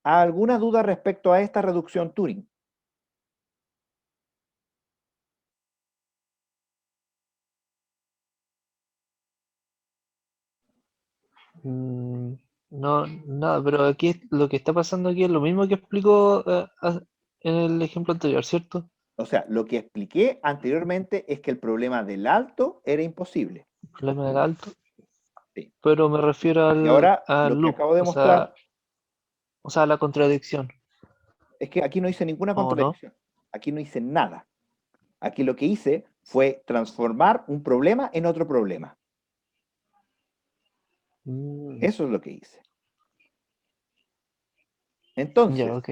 ¿Alguna duda respecto a esta reducción Turing? Mm, No, nada, pero aquí lo que está pasando aquí es lo mismo que explicó en el ejemplo anterior, ¿cierto? O sea, lo que expliqué anteriormente es que el problema del alto era imposible. El problema del alto, Sí. pero me refiero Y ahora al lo que loop, acabo de mostrar o sea, a la contradicción, es que aquí no hice ninguna ¿o no? contradicción. Aquí no hice nada. Aquí lo que hice fue transformar un problema en otro problema. Mm, Eso es lo que hice. ya, Entonces, ok.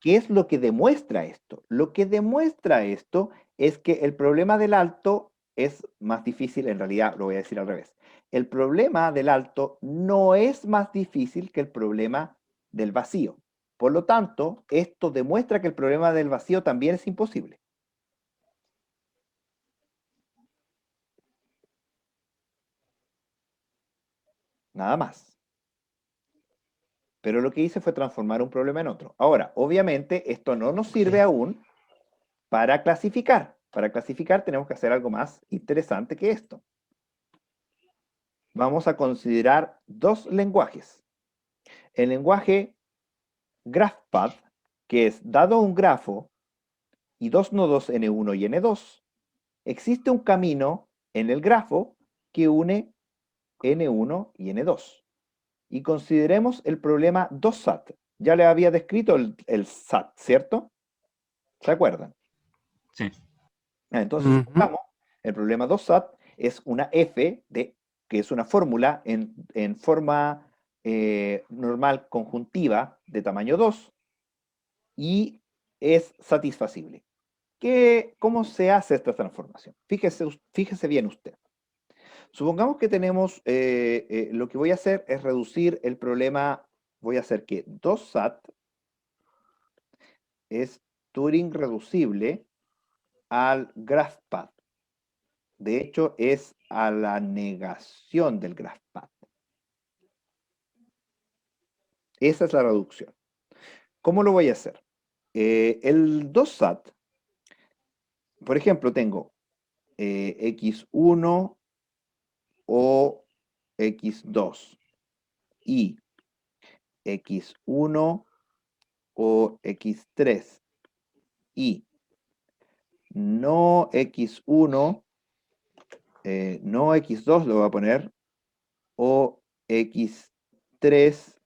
¿qué es lo que demuestra esto? Lo que demuestra esto es que el problema del alto es más difícil, en realidad lo voy a decir al revés. El problema del alto no es más difícil que el problema del vacío. Por lo tanto, esto demuestra que el problema del vacío también es imposible. Nada más. Pero lo que hice fue transformar un problema en otro. Ahora, obviamente, esto no nos sirve Ok. aún para clasificar. Para clasificar tenemos que hacer algo más interesante que esto. Vamos a considerar dos lenguajes. El lenguaje GraphPath, que es dado un grafo y dos nodos N1 y N2, existe un camino en el grafo que une N1 y N2. Y consideremos el problema 2SAT. Ya le había descrito el SAT, ¿cierto? ¿Se acuerdan? Sí. Entonces, Ujú. supongamos, el problema 2SAT es una F, que es una fórmula en forma normal conjuntiva de tamaño 2 y es satisfacible. ¿Cómo se hace esta transformación? Fíjese bien usted. Supongamos que tenemos, lo que voy a hacer es reducir el problema, voy a hacer que 2SAT es Turing reducible al GraphPath. De hecho, es a la negación del GraphPath. Esa es la reducción. ¿Cómo lo voy a hacer? El 2SAT, por ejemplo, tengo x1 o x2 y x1 o x3 y no x1, no x2 lo voy a poner, o x3,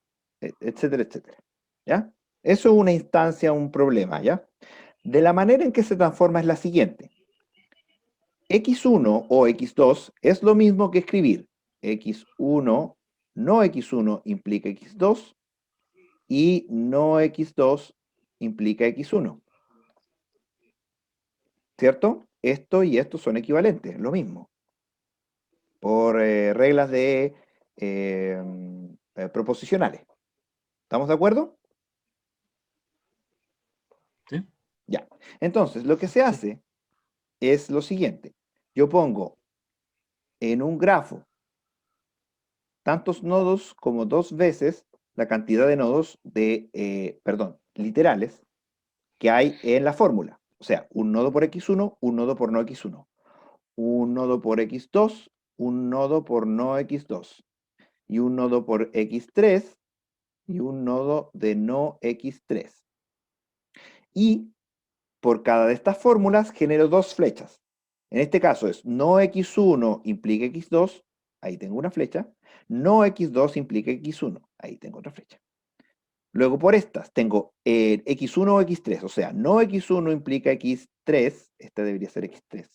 etcétera, etcétera. ¿Ya? Eso es una instancia, un problema, ¿ya? De la manera en que se transforma es la siguiente. x1 o x2 es lo mismo que escribir x1, no x1 implica x2 y no x2 implica x1. ¿Cierto? Esto y esto son equivalentes, lo mismo. Por reglas de proposicionales. ¿Estamos de acuerdo? Sí. Ya. Entonces, lo que se hace es lo siguiente. Yo pongo en un grafo tantos nodos como dos veces la cantidad de nodos literales que hay en la fórmula. O sea, un nodo por x1, un nodo por no x1. Un nodo por x2, un nodo por no x2. Y un nodo por x3 y un nodo de no x3. Y por cada de estas fórmulas genero dos flechas. En este caso es no x1 implica x2, ahí tengo una flecha. No x2 implica x1, ahí tengo otra flecha. Luego por estas tengo x1 o x3, o sea, no x1 implica x3, este debería ser x3.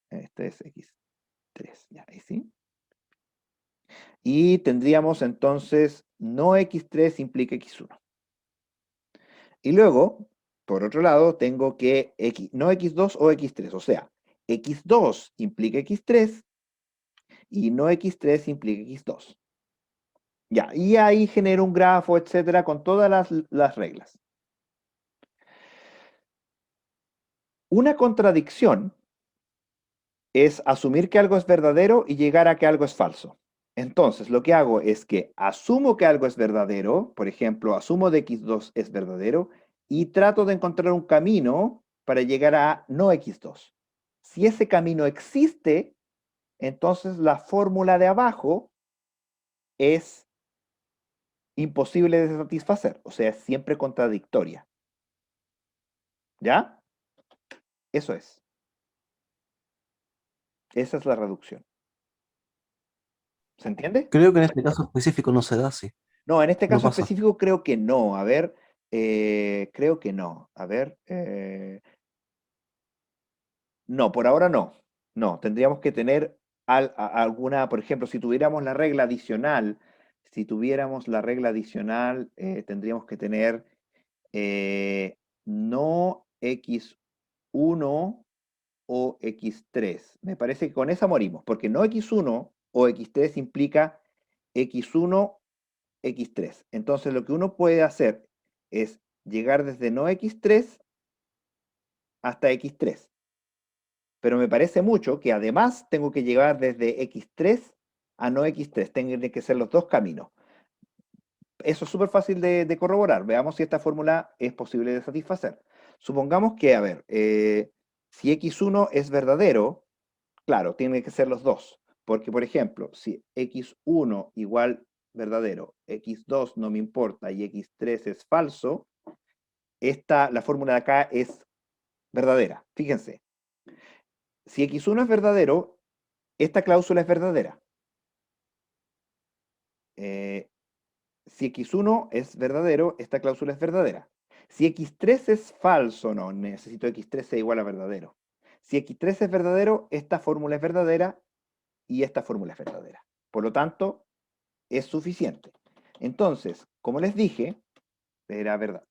Este es x3, ya, ahí sí. Y tendríamos entonces no x3 implica x1. Y luego, por otro lado, tengo que no x2 o x3, o sea, x2 implica x3 y no x3 implica x2. Ya, y ahí genero un grafo, etcétera, con todas las reglas. Una contradicción es asumir que algo es verdadero y llegar a que algo es falso. Entonces, lo que hago es que asumo que algo es verdadero, por ejemplo, asumo de x2 es verdadero y trato de encontrar un camino para llegar a no x2. Si ese camino existe, entonces la fórmula de abajo es imposible de satisfacer, o sea, es siempre contradictoria. ¿Ya? Eso es. Esa es la reducción. ¿Se entiende? Creo que en este caso específico no se da así. No, en este No caso pasa. específico creo que no. A ver, creo que no. A ver, no, por ahora no. No, tendríamos que tener alguna, por ejemplo, si tuviéramos la regla adicional, tendríamos que tener no x1 o x3. Me parece que con esa morimos, porque no x1 o x3 implica x1, x3. Entonces lo que uno puede hacer es llegar desde no x3 hasta x3. Pero me parece mucho que además tengo que llegar desde x3 a no x3. Tienen que ser los dos caminos. Eso es súper fácil de corroborar. Veamos si esta fórmula es posible de satisfacer. Supongamos que, a ver, si x1 es verdadero, claro, tiene que ser los dos. Porque, por ejemplo, si x1 igual verdadero, x2 no me importa y x3 es falso, la fórmula de acá es verdadera. Fíjense, si x1 es verdadero, esta cláusula es verdadera. Si x1 es verdadero, esta cláusula es verdadera. Si x3 es falso, no, necesito x3 sea igual a verdadero. Si x3 es verdadero, esta fórmula es verdadera y esta fórmula es verdadera. Por lo tanto, es suficiente. Entonces, como les dije, era verdad.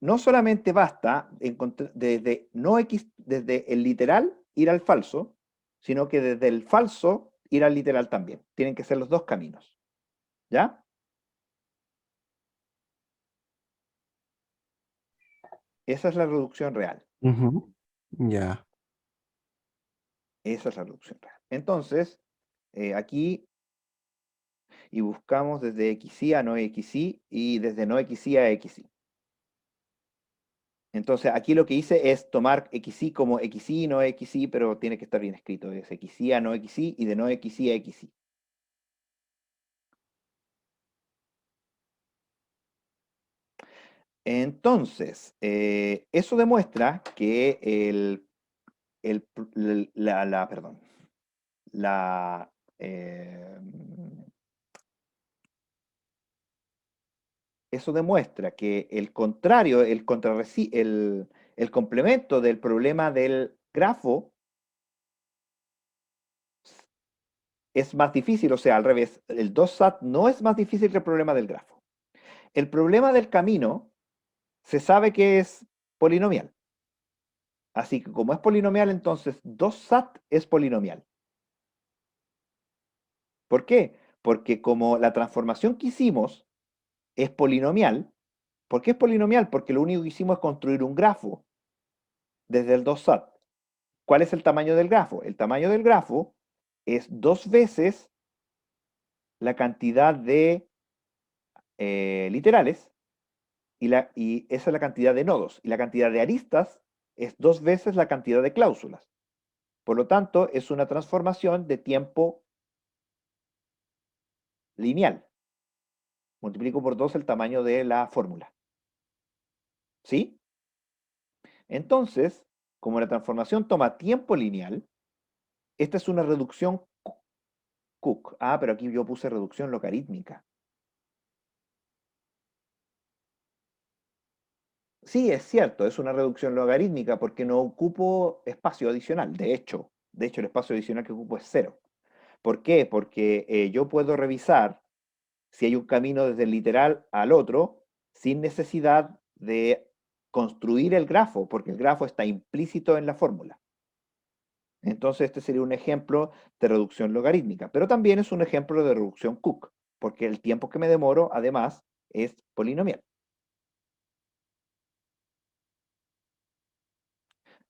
No solamente basta desde el literal ir al falso, sino que desde el falso ir al literal también. Tienen que ser los dos caminos. ¿Ya? Esa es la reducción real. Ujú. Ya. Esa es la reducción real. Entonces, aquí, y buscamos desde xy a no xy y desde no xy a xy. Entonces, aquí lo que hice es tomar xy como xy, no xy, pero tiene que estar bien escrito. Es xy a no xy y de no xy a xy. Entonces, eso demuestra que perdón, eh, eso demuestra que el contrario, el complemento del problema del grafo es más difícil, o sea, al revés, el 2SAT no es más difícil que el problema del grafo. El problema del camino se sabe que es polinomial. Así que como es polinomial, entonces 2SAT es polinomial. ¿Por qué? Porque como la transformación que hicimos es polinomial, ¿por qué es polinomial? Porque lo único que hicimos es construir un grafo desde el 2SAT. ¿Cuál es el tamaño del grafo? El tamaño del grafo es 2 veces la cantidad de literales y esa es la cantidad de nodos. Y la cantidad de aristas es 2 veces la cantidad de cláusulas. Por lo tanto, es una transformación de tiempo lineal. Multiplico por 2 el tamaño de la fórmula. ¿Sí? Entonces, como la transformación toma tiempo lineal, esta es una reducción Cook. Ah, pero aquí yo puse reducción logarítmica. Sí, es cierto, es una reducción logarítmica porque no ocupo espacio adicional. De hecho, el espacio adicional que ocupo es 0. ¿Por qué? Porque yo puedo revisar si hay un camino desde el literal al otro sin necesidad de construir el grafo, porque el grafo está implícito en la fórmula. Entonces, este sería un ejemplo de reducción logarítmica, pero también es un ejemplo de reducción Cook, porque el tiempo que me demoro, además, es polinomial.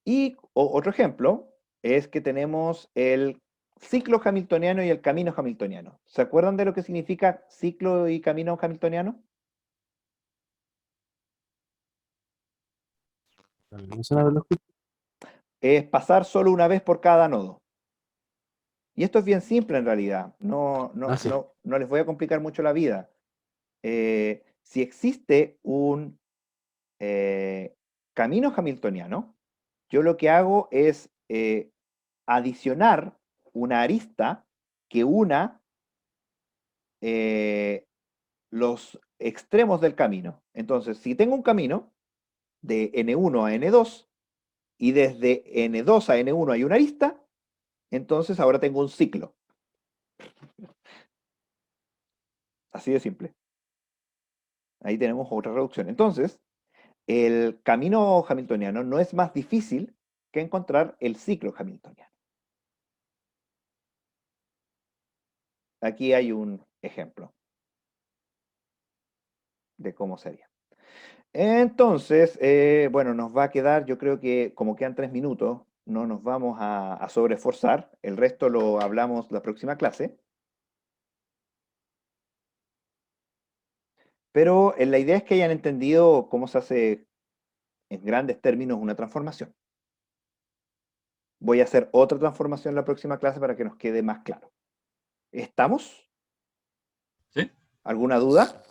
Y otro ejemplo es que tenemos el ciclo hamiltoniano y el camino hamiltoniano. ¿Se acuerdan de lo que significa ciclo y camino hamiltoniano? ¿No se la de los que- Es pasar solo una vez por cada nodo. Y esto es bien simple en realidad. No, no, Ah, sí. no les voy a complicar mucho la vida. si existe un camino hamiltoniano, yo lo que hago es adicionar una arista que una los extremos del camino. Entonces, si tengo un camino de N1 a N2 y desde N2 a N1 hay una arista, entonces ahora tengo un ciclo. Así de simple. Ahí tenemos otra reducción. Entonces, el camino hamiltoniano no es más difícil que encontrar el ciclo hamiltoniano. Aquí hay un ejemplo de cómo sería. Entonces, bueno, nos va a quedar, yo creo que como quedan 3 minutos, no nos vamos a sobreesforzar. El resto lo hablamos la próxima clase. Pero la idea es que hayan entendido cómo se hace en grandes términos una transformación. Voy a hacer otra transformación en la próxima clase para que nos quede más claro. ¿Estamos? ¿Sí? ¿Alguna duda?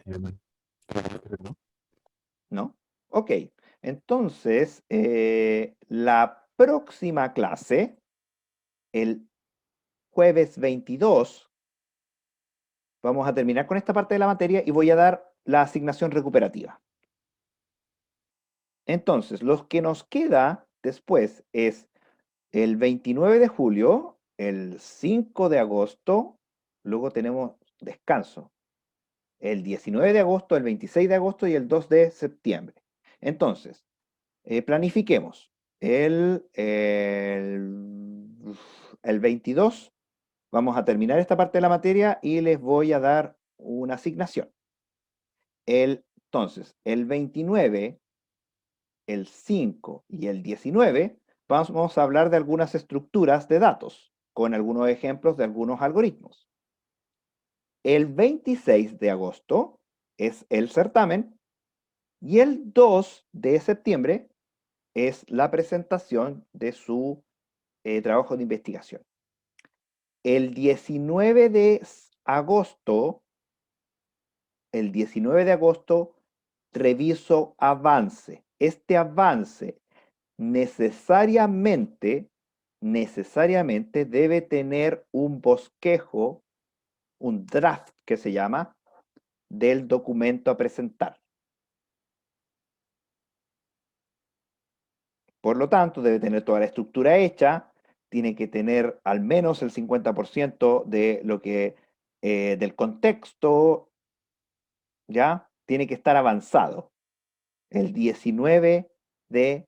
¿No? ¿No? Ok. Entonces, la próxima clase, el jueves 22, vamos a terminar con esta parte de la materia y voy a dar la asignación recuperativa. Entonces, lo que nos queda después es el 29 de julio, el 5 de agosto, luego tenemos descanso. El 19 de agosto, el 26 de agosto y el 2 de septiembre. Entonces, planifiquemos. El 22 vamos a terminar esta parte de la materia y les voy a dar una asignación. Entonces, el 29, el 5 y el 19 vamos a hablar de algunas estructuras de datos con algunos ejemplos de algunos algoritmos. El 26 de agosto es el certamen y el 2 de septiembre es la presentación de su trabajo de investigación. El 19 de agosto, reviso avance. Este avance necesariamente debe tener un bosquejo, un draft que se llama, del documento a presentar. Por lo tanto, debe tener toda la estructura hecha, tiene que tener al menos el 50% de lo que, del contexto, ¿ya? Tiene que estar avanzado. El 19 de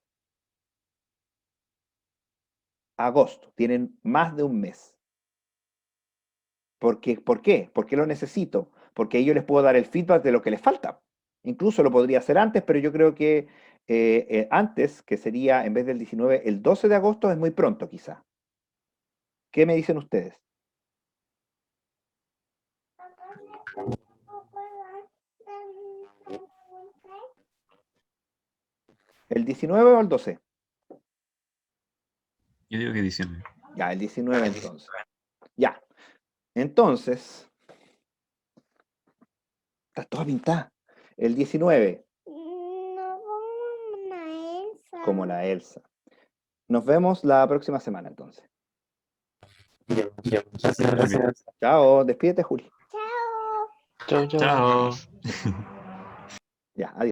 agosto. Tienen más de un mes. ¿Por qué? ¿Por qué lo necesito? Porque ahí yo les puedo dar el feedback de lo que les falta. Incluso lo podría hacer antes, pero yo creo que antes, que sería en vez del 19, el 12 de agosto es muy pronto quizá. ¿Qué me dicen ustedes? ¿El 19 o el 12? Yo digo que diciembre. Ya, el 19 entonces. Ya. Entonces, está toda pintada. El 19. Como la Elsa. Nos vemos la próxima semana entonces. Ya, gracias. Chao, despídete, Juli. Chau, chau. Chao. Ya, adiós.